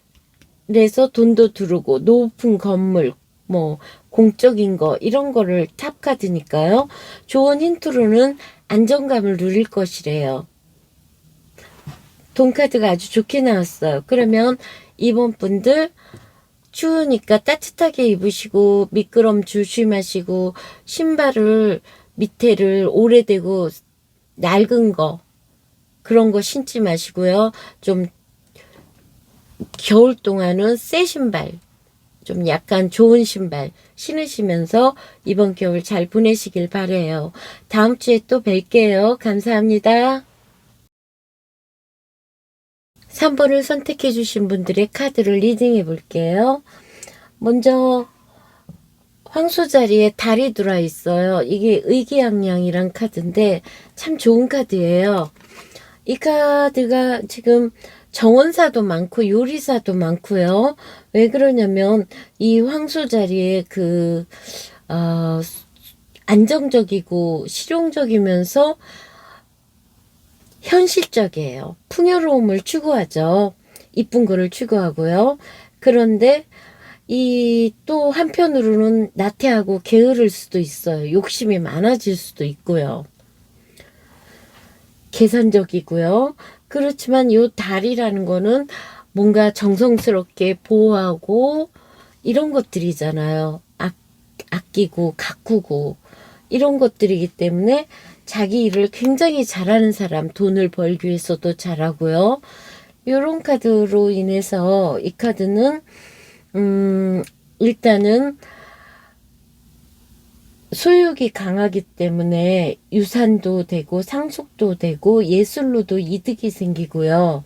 돈도 들어오고 높은 건물, 뭐 공적인 거 이런 거를 탑카드니까요. 좋은 힌트로는 안정감을 누릴 것이래요. 돈카드가 아주 좋게 나왔어요. 그러면 이번 분들 추우니까 따뜻하게 입으시고 미끄럼 조심하시고 신발을 밑에를 오래되고 낡은 거 그런 거 신지 마시고요. 좀 겨울 동안은 새 신발 좀 약간 좋은 신발 신으시면서 이번 겨울 잘 보내시길 바래요. 다음 주에 또 뵐게요. 감사합니다. 3번을 선택해 주신 분들의 카드를 리딩해 볼게요. 먼저 황소 자리에 달이 들어와 있어요. 이게 의기양양이란 카드인데 참 좋은 카드예요. 이 카드가 지금 정원사도 많고 요리사도 많고요. 왜 그러냐면 이 황소 자리에 안정적이고 실용적이면서 현실적이에요. 풍요로움을 추구하죠. 이쁜 거를 추구하고요. 그런데 이 또 한편으로는 나태하고 게으를 수도 있어요. 욕심이 많아질 수도 있고요. 계산적이고요. 그렇지만 요 달이라는 거는 뭔가 정성스럽게 보호하고 이런 것들이잖아요. 아끼고 가꾸고 이런 것들이기 때문에 자기 일을 굉장히 잘하는 사람, 돈을 벌기 위해서도 잘하고요. 요런 카드로 인해서 이 카드는 일단은 소유욕이 강하기 때문에 유산도 되고 상속도 되고 예술로도 이득이 생기고요.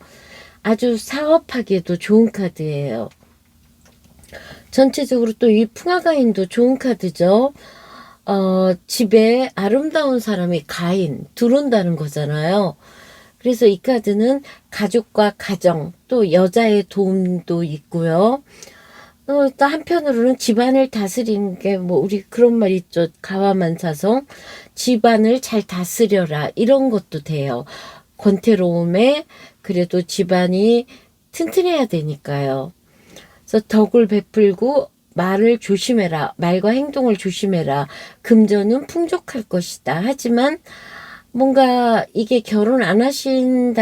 아주 사업하기에도 좋은 카드예요. 전체적으로 또 이 풍화가인도 좋은 카드죠. 집에 아름다운 사람이 가인 들어온다는 거잖아요. 그래서 이 카드는 가족과 가정 또 여자의 도움도 있고요. 또 한편으로는 집안을 다스리는 게 뭐 우리 그런 말 있죠. 가와만사성 집안을 잘 다스려라 이런 것도 돼요. 권태로움에 그래도 집안이 튼튼해야 되니까요. 그래서 덕을 베풀고 말을 조심해라. 말과 행동을 조심해라. 금전은 풍족할 것이다. 하지만 뭔가 이게 결혼 안 하신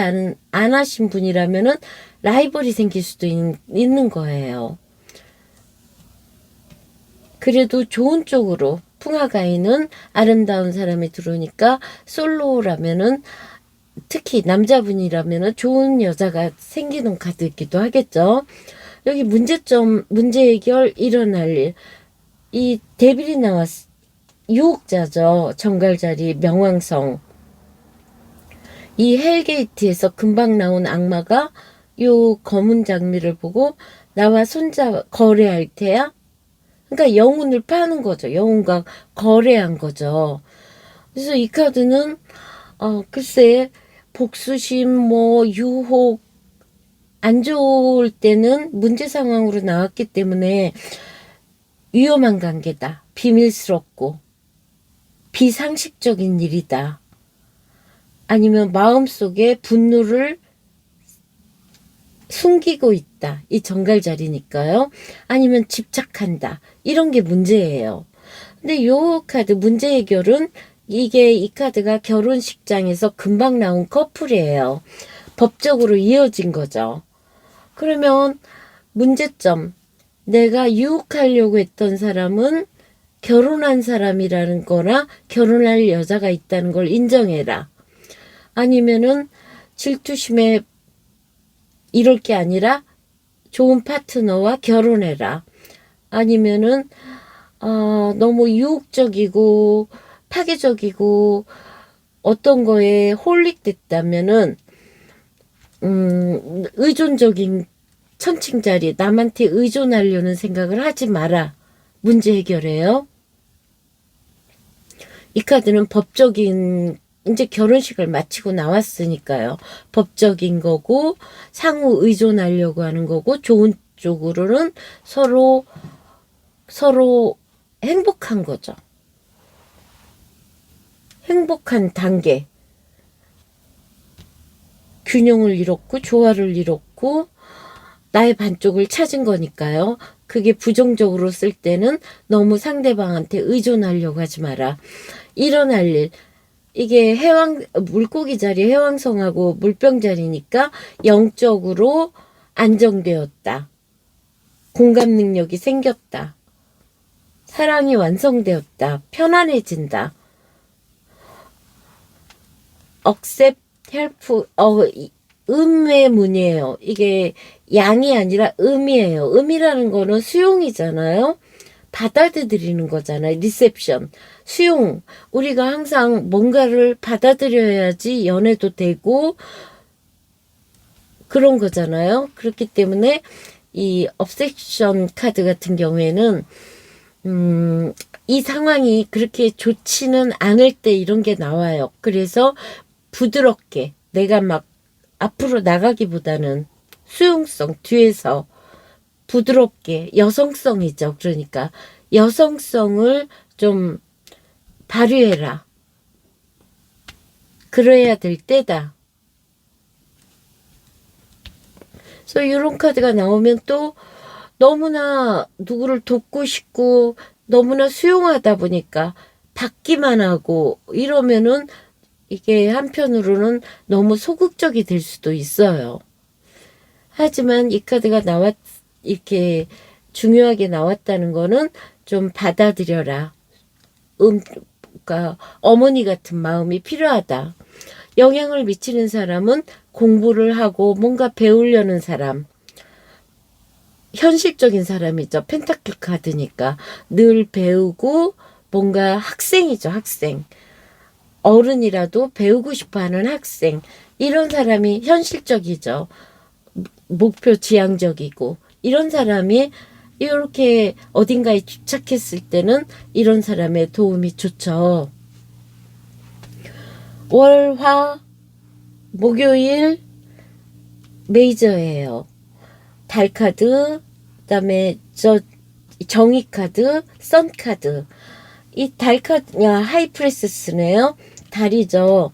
분이라면은 라이벌이 생길 수도 있는 거예요. 그래도 좋은 쪽으로 풍화가인은 아름다운 사람이 들어오니까 솔로라면은 특히 남자분이라면은 좋은 여자가 생기는 카드이기도 하겠죠. 여기 문제 해결 일어날 일. 이 데빌이 유혹자죠. 정갈자리 명왕성. 이 헬게이트에서 금방 나온 악마가 요 검은 장미를 보고 나와 손자 거래할 테야? 그러니까 영혼을 파는 거죠. 영혼과 거래한 거죠. 그래서 이 카드는 글쎄 복수심 뭐 유혹 안 좋을 때는 문제 상황으로 나왔기 때문에 위험한 관계다. 비밀스럽고 비상식적인 일이다. 아니면 마음속에 분노를 숨기고 있다. 이 정갈자리니까요. 아니면 집착한다. 이런 게 문제예요. 근데 요 카드 문제 해결은 이게 이 카드가 결혼식장에서 금방 나온 커플이에요. 법적으로 이어진 거죠. 그러면 문제점. 내가 유혹하려고 했던 사람은 결혼한 사람이라는 거나 결혼할 여자가 있다는 걸 인정해라. 아니면은 질투심에 이럴 게 아니라 좋은 파트너와 결혼해라. 아니면은 너무 유혹적이고 파괴적이고 어떤 거에 홀릭됐다면은 의존적인 천칭자리 남한테 의존하려는 생각을 하지 마라. 문제 해결해요. 이 카드는 법적인 이제 결혼식을 마치고 나왔으니까요. 법적인 거고 상호 의존하려고 하는 거고 좋은 쪽으로는 서로 행복한 거죠. 행복한 단계. 균형을 이뤘고 조화를 이뤘고 나의 반쪽을 찾은 거니까요. 그게 부정적으로 쓸 때는 너무 상대방한테 의존하려고 하지 마라. 일어날 일. 이게 물고기 자리 해왕성하고 물병 자리니까 영적으로 안정되었다. 공감 능력이 생겼다. 사랑이 완성되었다. 편안해진다. accept, help, 음의 문이에요. 이게 양이 아니라 음이에요. 음이라는 거는 수용이잖아요. 받아들이는 거잖아요. 리셉션. 수용. 우리가 항상 뭔가를 받아들여야지 연애도 되고 그런 거잖아요. 그렇기 때문에 이 obsession 카드 같은 경우에는 이 상황이 그렇게 좋지는 않을 때 이런 게 나와요. 그래서 부드럽게 내가 막 앞으로 나가기보다는 수용성 뒤에서 부드럽게 여성성이죠. 그러니까 여성성을 좀 발휘해라. 그래야 될 때다. 그래서 이런 카드가 나오면 또 너무나 누구를 돕고 싶고 너무나 수용하다 보니까 받기만 하고 이러면은 이게 한편으로는 너무 소극적이 될 수도 있어요. 하지만 이 카드가 이렇게 중요하게 나왔다는 거는 좀 받아들여라. 그러니까 어머니 같은 마음이 필요하다. 영향을 미치는 사람은 공부를 하고 뭔가 배우려는 사람. 현실적인 사람이죠. 펜타클 카드니까. 늘 배우고 뭔가 학생이죠. 학생. 어른이라도 배우고 싶어하는 학생. 이런 사람이 현실적이죠. 목표 지향적이고 이런 사람이 이렇게 어딘가에 집착했을 때는 이런 사람의 도움이 좋죠. 월, 화, 목요일 메이저예요. 달 카드, 그다음에 정의 카드, 선 카드. 이 달 카드, 하이프레스스네요. 달이죠.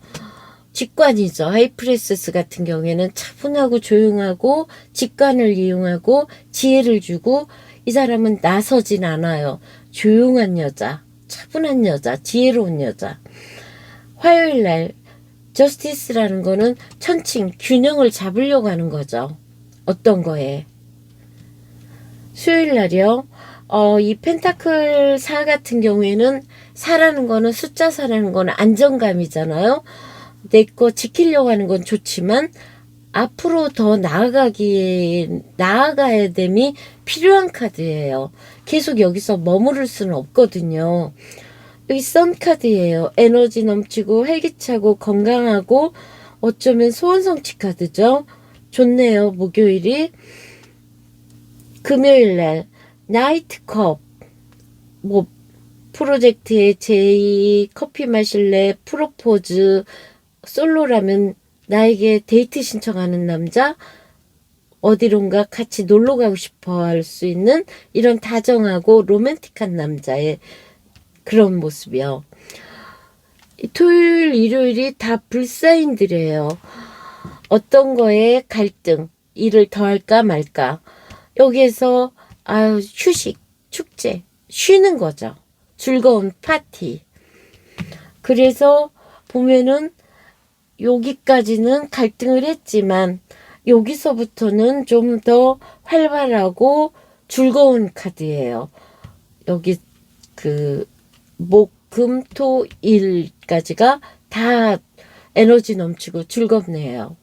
직관이죠. 하이프레스스 같은 경우에는 차분하고 조용하고 직관을 이용하고 지혜를 주고 이 사람은 나서진 않아요. 조용한 여자, 차분한 여자, 지혜로운 여자. 화요일 날 저스티스라는 거는 천칭, 균형을 잡으려고 하는 거죠. 어떤 거에. 수요일 날이요. 이 펜타클 4 같은 경우에는 4라는 거는 숫자 4라는 거는 안정감이잖아요. 내 거 지키려고 하는 건 좋지만 앞으로 더 나아가야 됨이 필요한 카드예요. 계속 여기서 머무를 수는 없거든요. 여기 선 카드예요. 에너지 넘치고 활기차고 건강하고 어쩌면 소원성취 카드죠. 좋네요. 목요일이. 금요일날 나이트컵, 뭐 프로젝트의 제이, 커피 마실래, 프로포즈, 솔로라면 나에게 데이트 신청하는 남자, 어디론가 같이 놀러 가고 싶어 할 수 있는 이런 다정하고 로맨틱한 남자의 그런 모습이요. 토요일, 일요일이 다 불사인들이에요. 어떤 거에 갈등, 일을 더 할까 말까. 여기에서 휴식, 축제, 쉬는 거죠. 즐거운 파티. 그래서 보면은 여기까지는 갈등을 했지만 여기서부터는 좀 더 활발하고 즐거운 카드예요. 여기 목, 금, 토, 일까지가 다 에너지 넘치고 즐겁네요.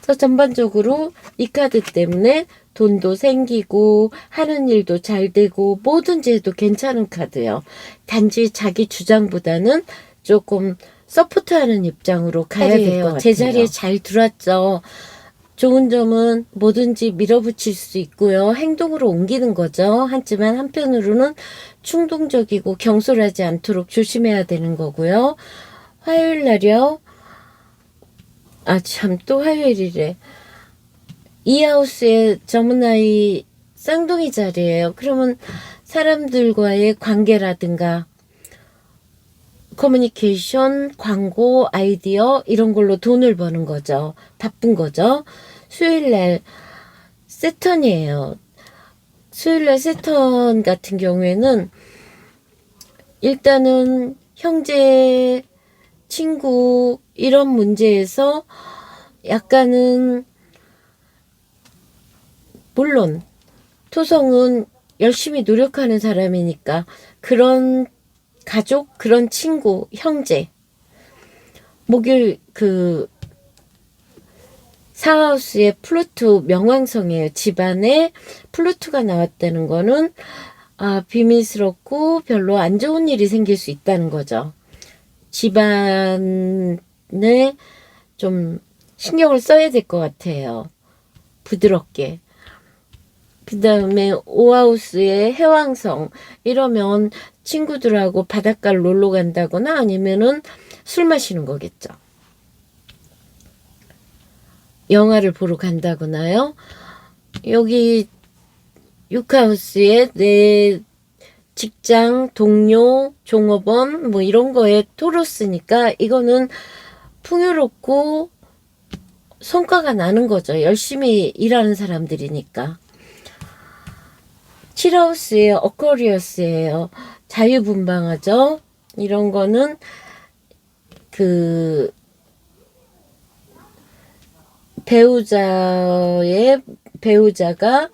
그래서 전반적으로 이 카드 때문에 돈도 생기고 하는 일도 잘 되고 뭐든지 해도 괜찮은 카드예요. 단지 자기 주장보다는 조금 서포트하는 입장으로 가야 될 것 같아요. 제자리에 잘 들어왔죠. 좋은 점은 뭐든지 밀어붙일 수 있고요. 행동으로 옮기는 거죠. 하지만 한편으로는 충동적이고 경솔하지 않도록 조심해야 되는 거고요. 화요일 날이요. 참, 또 화요일이래. 이 하우스에 저문아이 쌍둥이 자리예요. 그러면 사람들과의 관계라든가 커뮤니케이션, 광고, 아이디어 이런 걸로 돈을 버는 거죠. 바쁜 거죠. 수요일날 세턴이에요. 수요일날 세턴 같은 경우에는 일단은 형제, 친구 이런 문제에서 약간은 물론 토성은 열심히 노력하는 사람이니까 그런 가족, 그런 친구, 형제. 목요일 사하우스의 플루토 명왕성이에요. 집안에 플루토가 나왔다는 거는 비밀스럽고 별로 안 좋은 일이 생길 수 있다는 거죠. 집안에 좀 신경을 써야 될 것 같아요. 부드럽게. 그 다음에 오하우스의 해왕성 이러면 친구들하고 바닷가를 놀러 간다거나 아니면은 술 마시는 거겠죠. 영화를 보러 간다거나요. 여기 6하우스에 내 직장, 동료, 종업원 뭐 이런 거에 토로스니까 이거는 풍요롭고 성과가 나는 거죠. 열심히 일하는 사람들이니까. 7하우스의 어커리어스예요. 자유분방하죠. 이런 거는 배우자가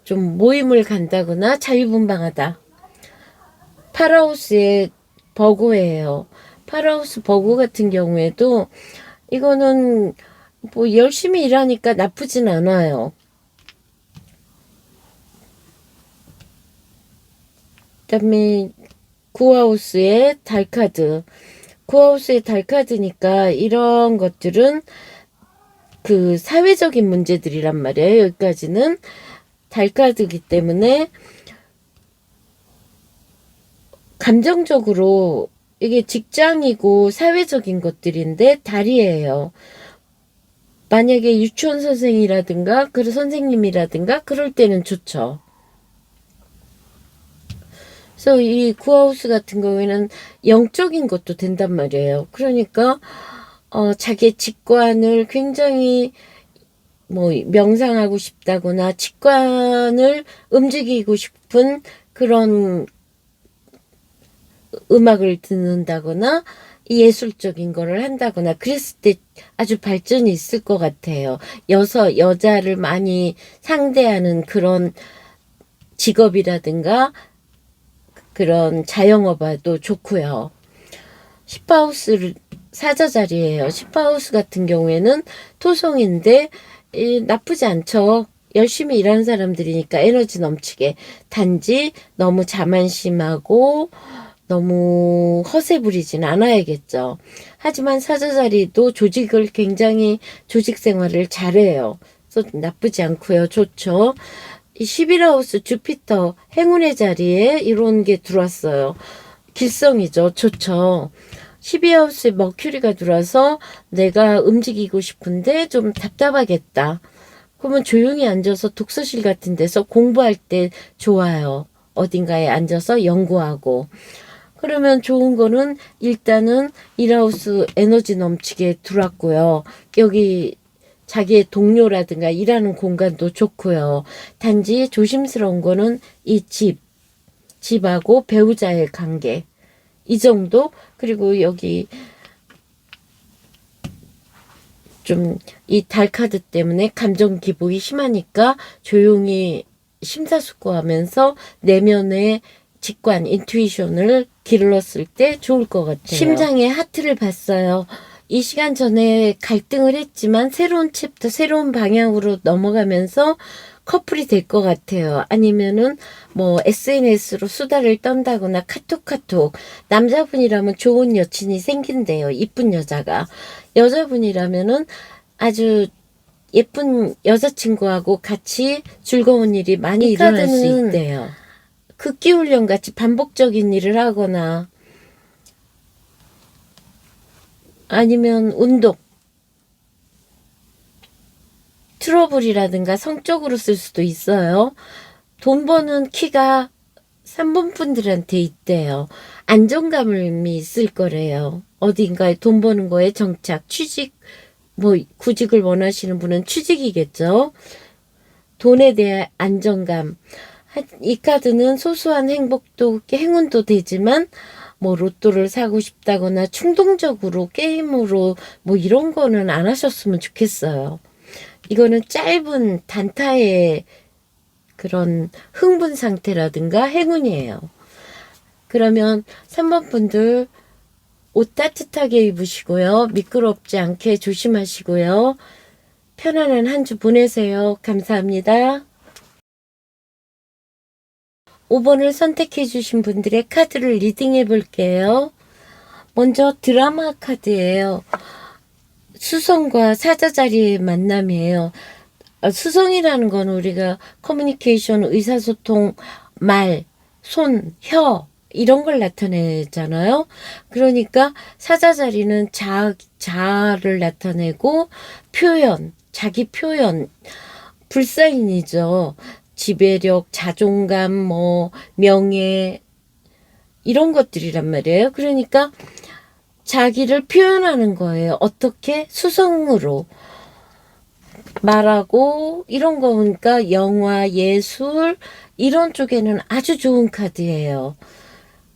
좀 모임을 간다거나 자유분방하다. 8하우스의 버고예요. 8하우스 버고 같은 경우에도 이거는 뭐 열심히 일하니까 나쁘진 않아요. 그다음에 9하우스의 달카드. 9하우스의 달카드니까 이런 것들은 사회적인 문제들이란 말이에요. 여기까지는 달카드이기 때문에 감정적으로 이게 직장이고 사회적인 것들인데 달이에요. 만약에 유치원 선생이라든가 그런 선생님이라든가 그럴 때는 좋죠. 그래서 이 구하우스 같은 경우에는 영적인 것도 된단 말이에요. 그러니까 자기의 직관을 굉장히 뭐 명상하고 싶다거나 직관을 움직이고 싶은 그런 음악을 듣는다거나 예술적인 거를 한다거나 그랬을 때 아주 발전이 있을 것 같아요. 여자를 많이 상대하는 그런 직업이라든가 그런 자영업화도 좋고요. 10하우스 사자자리예요. 10하우스 같은 경우에는 토성인데 나쁘지 않죠. 열심히 일하는 사람들이니까 에너지 넘치게. 단지 너무 자만심하고 너무 허세 부리진 않아야겠죠. 하지만 사자자리도 조직을 굉장히 조직 생활을 잘해요. 그래서 나쁘지 않고요. 좋죠. 이 11하우스 주피터 행운의 자리에 이런 게 들어왔어요. 길성이죠. 좋죠. 12하우스에 머큐리가 들어와서 내가 움직이고 싶은데 좀 답답하겠다. 그러면 조용히 앉아서 독서실 같은 데서 공부할 때 좋아요. 어딘가에 앉아서 연구하고. 그러면 좋은 거는 일단은 1하우스 에너지 넘치게 들어왔고요. 여기 자기의 동료라든가 일하는 공간도 좋고요. 단지 조심스러운 거는 이 집하고 배우자의 관계. 이 정도? 그리고 여기 좀 이 달 카드 때문에 감정 기복이 심하니까 조용히 심사숙고하면서 내면의 직관, 인투이션을 길렀을 때 좋을 것 같아요. 심장의 하트를 봤어요. 이 시간 전에 갈등을 했지만 새로운 챕터, 새로운 방향으로 넘어가면서 커플이 될 것 같아요. 아니면은 뭐 SNS로 수다를 떤다거나 카톡. 남자분이라면 좋은 여친이 생긴대요. 이쁜 여자가. 여자분이라면은 아주 예쁜 여자친구하고 같이 즐거운 일이 많이 일어날 수 있대요. 극기훈련 같이 반복적인 일을 하거나 아니면 운동, 트러블이라든가 성적으로 쓸 수도 있어요. 돈 버는 키가 3번 분들한테 있대요. 안정감이 있을 거래요. 어딘가에 돈 버는 거에 정착, 취직, 뭐 구직을 원하시는 분은 취직이겠죠. 돈에 대한 안정감. 이 카드는 소소한 행복도 행운도 되지만 뭐 로또를 사고 싶다거나 충동적으로 게임으로 뭐 이런 거는 안 하셨으면 좋겠어요. 이거는 짧은 단타의 그런 흥분 상태라든가 행운이에요. 그러면 3번 분들 옷 따뜻하게 입으시고요. 미끄럽지 않게 조심하시고요. 편안한 한 주 보내세요. 감사합니다. 5번을 선택해 주신 분들의 카드를 리딩해 볼게요. 먼저 드라마 카드예요. 수성과 사자자리의 만남이에요. 수성이라는 건 우리가 커뮤니케이션, 의사소통, 말, 손, 혀 이런 걸 나타내잖아요. 그러니까 사자자리는 자아를 나타내고 표현, 자기 표현, 불사인이죠. 지배력, 자존감, 뭐 명예 이런 것들이란 말이에요. 그러니까 자기를 표현하는 거예요. 어떻게? 수성으로 말하고 이런 거 보니까 영화, 예술 이런 쪽에는 아주 좋은 카드예요.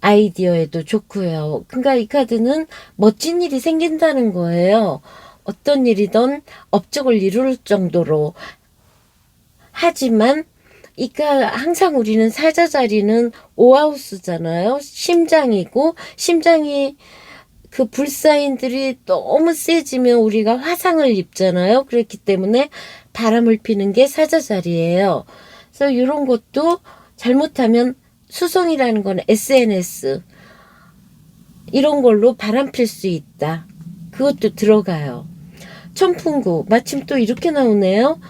아이디어에도 좋고요. 그러니까 이 카드는 멋진 일이 생긴다는 거예요. 어떤 일이든 업적을 이룰 정도로. 하지만 그러니까 항상 우리는 사자자리는 5하우스잖아요. 심장이고 심장이 그 불사인들이 너무 세지면 우리가 화상을 입잖아요. 그렇기 때문에 바람을 피는 게 사자자리예요. 그래서 이런 것도 잘못하면 수성이라는 건 SNS 이런 걸로 바람 필 수 있다. 그것도 들어가요. 천풍구 마침 또 이렇게 나오네요.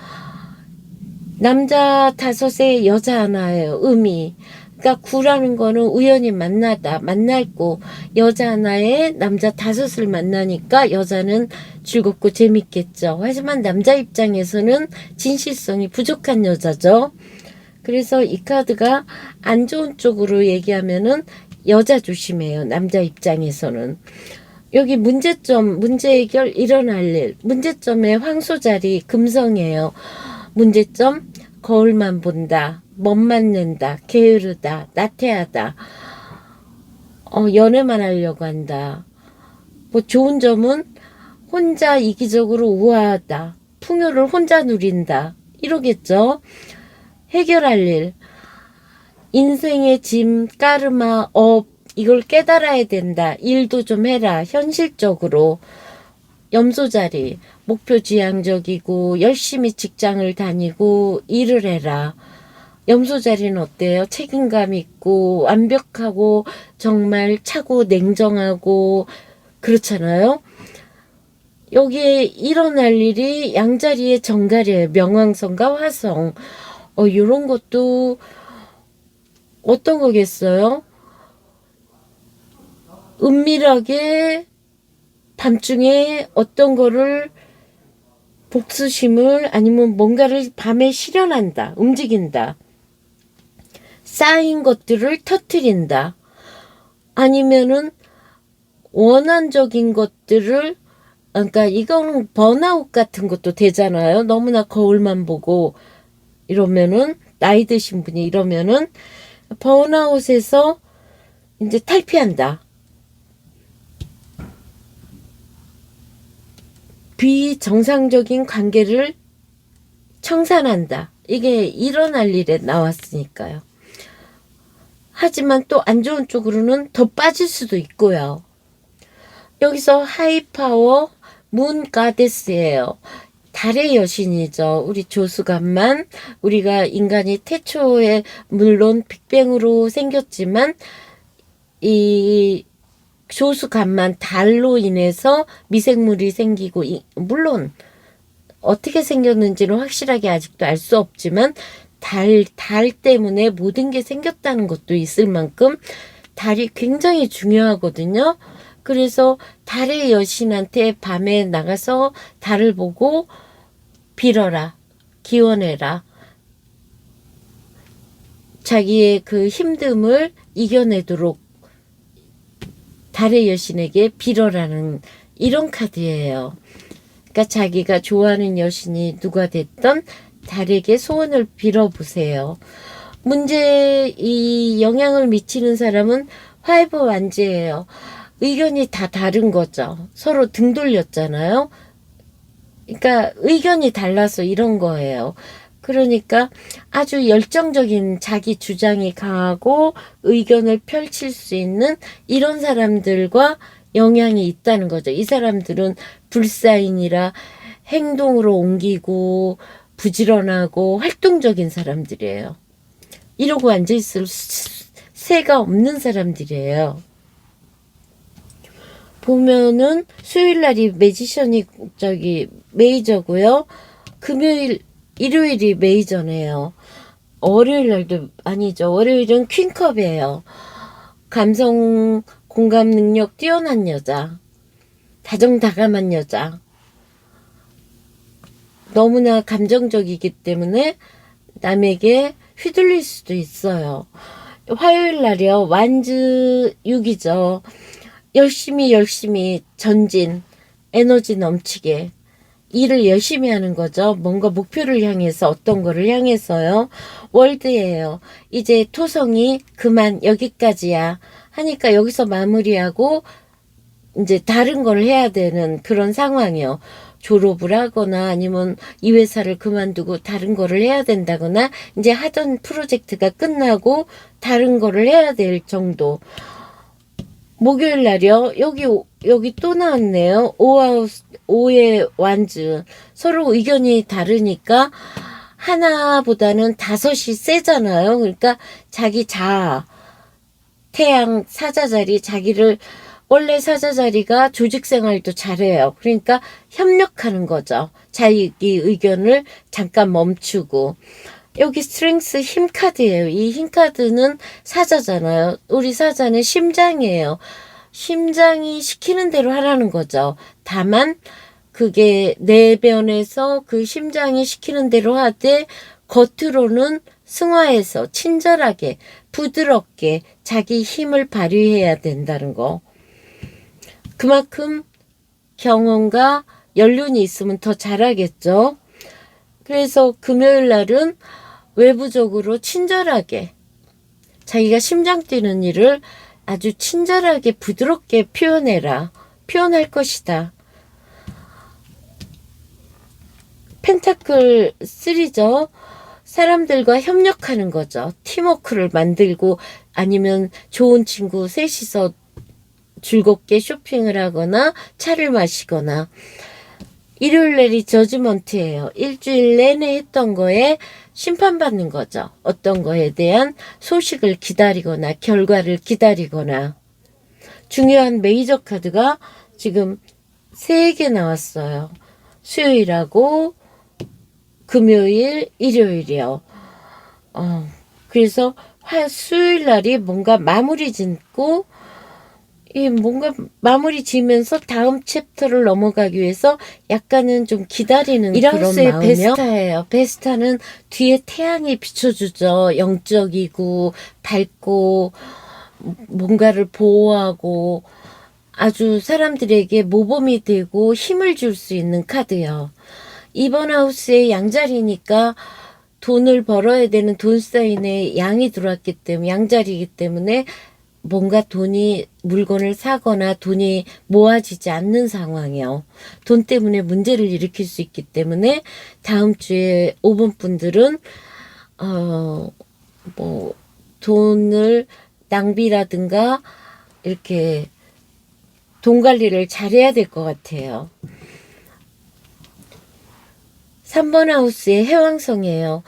남자 5에 여자 하나예요. 의미. 그러니까 구라는 거는 우연히 만나다, 만날고 여자 하나에 남자 5을 만나니까 여자는 즐겁고 재밌겠죠. 하지만 남자 입장에서는 진실성이 부족한 여자죠. 그래서 이 카드가 안 좋은 쪽으로 얘기하면은 여자 조심해요. 남자 입장에서는. 여기 문제점, 문제 해결, 일어날 일. 문제점의 황소자리 금성이에요. 문제점, 거울만 본다, 멋 맞는다, 게으르다, 나태하다, 연애만 하려고 한다. 뭐 좋은 점은 혼자 이기적으로 우아하다, 풍요를 혼자 누린다, 이러겠죠. 해결할 일, 인생의 짐, 까르마, 업, 이걸 깨달아야 된다. 일도 좀 해라, 현실적으로. 염소자리, 목표 지향적이고 열심히 직장을 다니고 일을 해라. 염소 자리는 어때요? 책임감 있고 완벽하고 정말 차고 냉정하고 그렇잖아요. 여기에 일어날 일이 양자리의 정갈이에요. 명왕성과 화성. 요런 것도 어떤 거겠어요? 은밀하게 밤중에 어떤 거를 복수심을 아니면 뭔가를 밤에 실현한다. 움직인다. 쌓인 것들을 터뜨린다. 아니면은 원한적인 것들을 그러니까 이거는 번아웃 같은 것도 되잖아요. 너무나 거울만 보고 이러면은 나이 드신 분이 이러면은 번아웃에서 이제 탈피한다. 비정상적인 관계를 청산한다. 이게 일어날 일에 나왔으니까요. 하지만 또 안 좋은 쪽으로는 더 빠질 수도 있고요. 여기서 하이파워 문 가데스예요. 달의 여신이죠. 우리 조수간만 우리가 인간이 태초에 물론 빅뱅으로 생겼지만 이 조수간만 달로 인해서 미생물이 생기고 물론 어떻게 생겼는지는 확실하게 아직도 알 수 없지만 달 때문에 모든 게 생겼다는 것도 있을 만큼 달이 굉장히 중요하거든요. 그래서 달의 여신한테 밤에 나가서 달을 보고 빌어라, 기원해라. 자기의 그 힘듦을 이겨내도록 달의 여신에게 빌어라는 이런 카드예요. 그러니까 자기가 좋아하는 여신이 누가 됐던 달에게 소원을 빌어보세요. 이 영향을 미치는 사람은 화이브 완지예요. 의견이 다 다른 거죠. 서로 등 돌렸잖아요. 그러니까 의견이 달라서 이런 거예요. 그러니까 아주 열정적인 자기 주장이 강하고 의견을 펼칠 수 있는 이런 사람들과 영향이 있다는 거죠. 이 사람들은 불사인이라 행동으로 옮기고 부지런하고 활동적인 사람들이에요. 이러고 앉아있을 새가 없는 사람들이에요. 보면은 수요일날이 매지션이 메이저고요. 일요일이 메이저네요. 월요일날도 아니죠. 월요일은 퀸컵이에요. 감성 공감 능력 뛰어난 여자. 다정다감한 여자. 너무나 감정적이기 때문에 남에게 휘둘릴 수도 있어요. 화요일날이요. 완즈 6이죠. 열심히 전진, 에너지 넘치게 일을 열심히 하는 거죠. 뭔가 목표를 향해서 어떤 거를 향해서요. 월드예요. 이제 토성이 그만 여기까지야 하니까 여기서 마무리하고 이제 다른 걸 해야 되는 그런 상황이요. 졸업을 하거나 아니면 이 회사를 그만두고 다른 거를 해야 된다거나 이제 하던 프로젝트가 끝나고 다른 거를 해야 될 정도. 목요일 날이요. 여기 또 나왔네요. 오의 완즈. 서로 의견이 다르니까 하나보다는 5이 세잖아요. 그러니까 자기 자아, 태양 사자자리 자기를 원래 사자자리가 조직생활도 잘해요. 그러니까 협력하는 거죠. 자기 의견을 잠깐 멈추고. 여기 스트렝스 힘 카드예요. 이 힘 카드는 사자잖아요. 우리 사자는 심장이에요. 심장이 시키는 대로 하라는 거죠. 다만 그게 내변에서 그 심장이 시키는 대로 하되 겉으로는 승화해서 친절하게 부드럽게 자기 힘을 발휘해야 된다는 거. 그만큼 경험과 연륜이 있으면 더 잘하겠죠. 그래서 금요일 날은 외부적으로 친절하게 자기가 심장 뛰는 일을 아주 친절하게 부드럽게 표현할 것이다. 펜타클 3죠. 사람들과 협력하는 거죠. 팀워크를 만들고 아니면 좋은 친구 셋이서 즐겁게 쇼핑을 하거나 차를 마시거나. 일요일 날이 저지먼트예요. 일주일 내내 했던 거에 심판받는 거죠. 어떤 거에 대한 소식을 기다리거나 결과를 기다리거나. 중요한 메이저 카드가 지금 3개 나왔어요. 수요일하고 금요일, 일요일이요. 그래서 수요일 날이 뭔가 마무리 짓고 뭔가 마무리 지으면서 다음 챕터를 넘어가기 위해서 약간은 좀 기다리는 그런 마음이요. 베스타예요. 베스타는 뒤에 태양이 비춰주죠. 영적이고 밝고 뭔가를 보호하고 아주 사람들에게 모범이 되고 힘을 줄 수 있는 카드요. 이번 하우스의 양자리니까 돈을 벌어야 되는 돈 사인에 양이 들어왔기 때문에 양자리이기 때문에 뭔가 돈이 물건을 사거나 돈이 모아지지 않는 상황이요. 돈 때문에 문제를 일으킬 수 있기 때문에 다음 주에 5번 분들은 뭐 돈을 낭비라든가 이렇게 돈 관리를 잘해야 될 것 같아요. 3번 하우스의 해왕성이에요.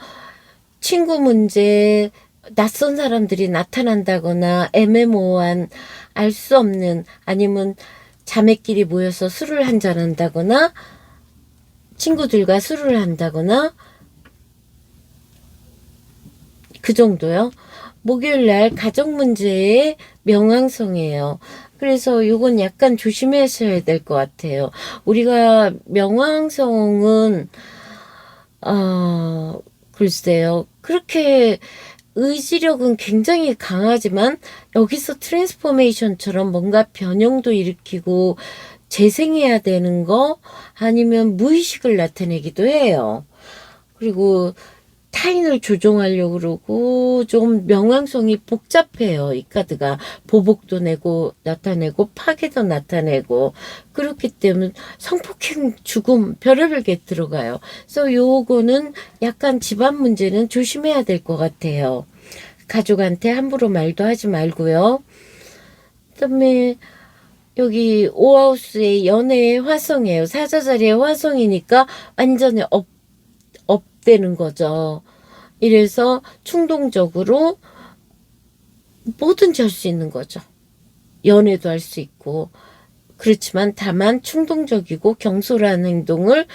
친구 문제, 낯선 사람들이 나타난다거나 애매모호한 알 수 없는 아니면 자매끼리 모여서 술을 한잔 한다거나 친구들과 술을 한다거나 그 정도요. 목요일날 가정 문제의 명왕성이에요. 그래서 이건 약간 조심하셔야 될 것 같아요. 우리가 명왕성은 글쎄요. 그렇게 의지력은 굉장히 강하지만 여기서 트랜스포메이션처럼 뭔가 변형도 일으키고 재생해야 되는 거 아니면 무의식을 나타내기도 해요. 그리고 타인을 조종하려고 그러고 좀 명왕성이 복잡해요. 이 카드가 보복도 내고 나타내고 파괴도 나타내고 그렇기 때문에 성폭행, 죽음 별의별 게 들어가요. 그래서 요거는 약간 집안 문제는 조심해야 될 것 같아요. 가족한테 함부로 말도 하지 말고요. 그다음에 여기 오하우스의 연애의 화성이에요. 사자자리의 화성이니까 완전히 업되는 거죠. 이래서 충동적으로 뭐든지 할 수 있는 거죠. 연애도 할 수 있고. 그렇지만 다만 충동적이고 경솔한 행동을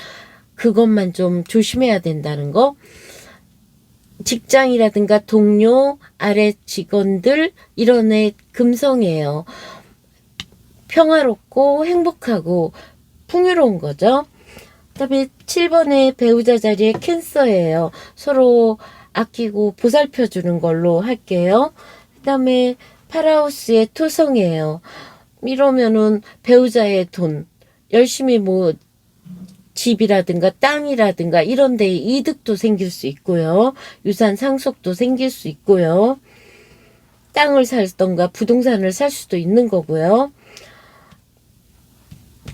그것만 좀 조심해야 된다는 거. 직장이라든가 동료, 아래 직원들 이런 애 금성이에요. 평화롭고 행복하고 풍요로운 거죠. 그다음에 7번의 배우자 자리에 캔서예요. 서로 아끼고 보살펴 주는 걸로 할게요. 그다음에 파라우스의 토성이에요. 이러면은 배우자의 돈 열심히 뭐 집이라든가 땅이라든가 이런 데에 이득도 생길 수 있고요. 유산 상속도 생길 수 있고요. 땅을 살던가 부동산을 살 수도 있는 거고요.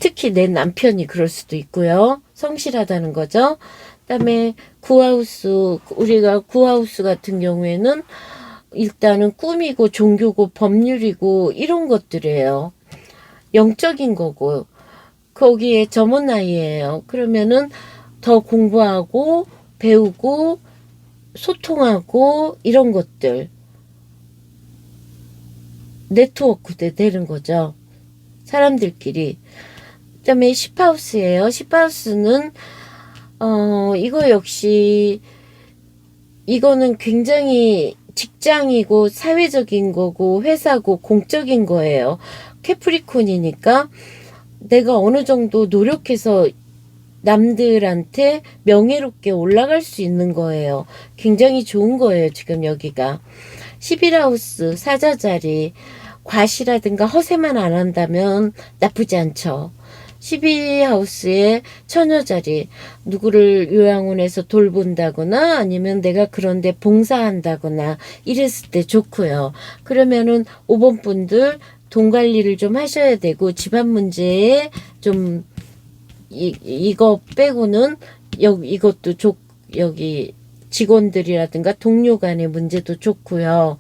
특히 내 남편이 그럴 수도 있고요. 성실하다는 거죠. 그다음에 구하우스, 우리가 구하우스 같은 경우에는 일단은 꿈이고 종교고 법률이고 이런 것들이에요. 영적인 거고 거기에 점원 나이예요. 그러면은 더 공부하고 배우고 소통하고 이런 것들 네트워크도 되는 거죠. 사람들끼리. 그다음에 10하우스예요. 10하우스는 이거 역시 이거는 굉장히 직장이고 사회적인 거고 회사고 공적인 거예요. 캐프리콘이니까 내가 어느 정도 노력해서 남들한테 명예롭게 올라갈 수 있는 거예요. 굉장히 좋은 거예요. 지금 여기가 11하우스 사자자리 과시라든가 허세만 안 한다면 나쁘지 않죠. 12하우스의 처녀자리 누구를 요양원에서 돌본다거나 아니면 내가 그런데 봉사한다거나 이랬을 때 좋고요. 그러면은 5번 분들 돈 관리를 좀 하셔야 되고 집안 문제에 좀 이거 빼고는 이것도 여기 직원들이라든가 동료 간의 문제도 좋고요.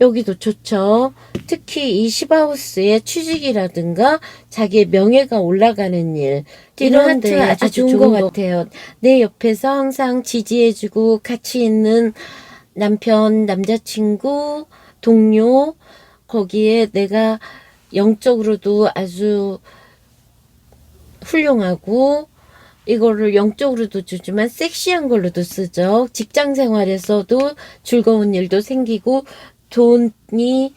여기도 좋죠. 특히 이 시바우스의 취직이라든가 자기의 명예가 올라가는 일 이런 데 아주 좋은 것 같아요. 내 옆에서 항상 지지해주고 같이 있는 남편, 남자친구, 동료 거기에 내가 영적으로도 아주 훌륭하고 이거를 영적으로도 주지만 섹시한 걸로도 쓰죠. 직장 생활에서도 즐거운 일도 생기고 돈이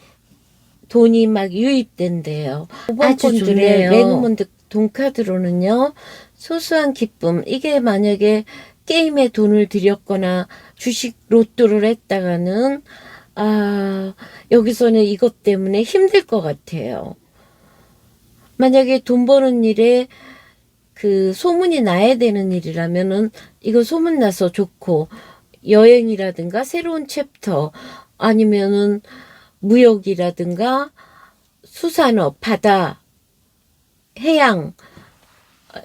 막 유입된대요. 아주 좋네요. 레그몬드 돈카드로는요. 소소한 기쁨. 이게 만약에 게임에 돈을 들였거나 주식 로또를 했다가는 여기서는 이것 때문에 힘들 것 같아요. 만약에 돈 버는 일에 그 소문이 나야 되는 일이라면은 이거 소문나서 좋고 여행이라든가 새로운 챕터 아니면은 무역이라든가 수산업, 바다, 해양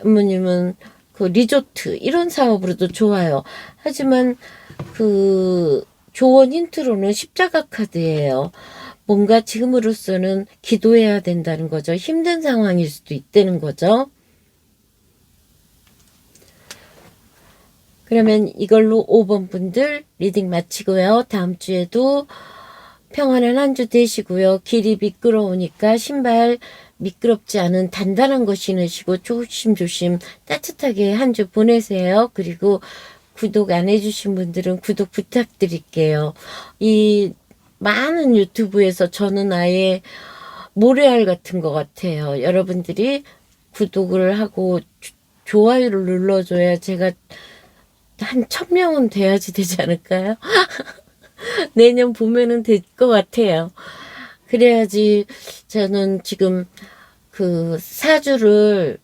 아니면 그 리조트 이런 사업으로도 좋아요. 하지만 그 조언 힌트로는 십자가 카드예요. 뭔가 지금으로서는 기도해야 된다는 거죠. 힘든 상황일 수도 있다는 거죠. 그러면 이걸로 5번 분들 리딩 마치고요. 다음 주에도 평안한 한 주 되시고요. 길이 미끄러우니까 신발 미끄럽지 않은 단단한 거 신으시고 조심조심 따뜻하게 한 주 보내세요. 그리고 구독 안 해주신 분들은 구독 부탁드릴게요. 이 많은 유튜브에서 저는 아예 모래알 같은 것 같아요. 여러분들이 구독을 하고 좋아요를 눌러줘야 제가 한 1000명은 돼야지 되지 않을까요? 내년 봄에는 될 것 같아요. 그래야지 저는 지금 그 사주를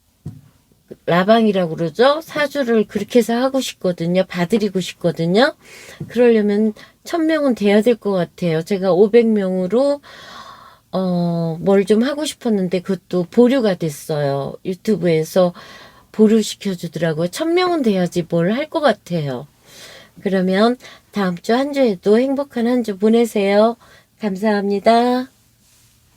라방이라고 그러죠? 사주를 그렇게 해서 하고 싶거든요. 봐드리고 싶거든요. 그러려면 1000명은 돼야 될 것 같아요. 제가 500명으로 뭘 좀 하고 싶었는데 그것도 보류가 됐어요. 유튜브에서 보류시켜 주더라고요. 1000명은 돼야지 뭘 할 것 같아요. 그러면 다음 주 한 주에도 행복한 한 주 보내세요. 감사합니다.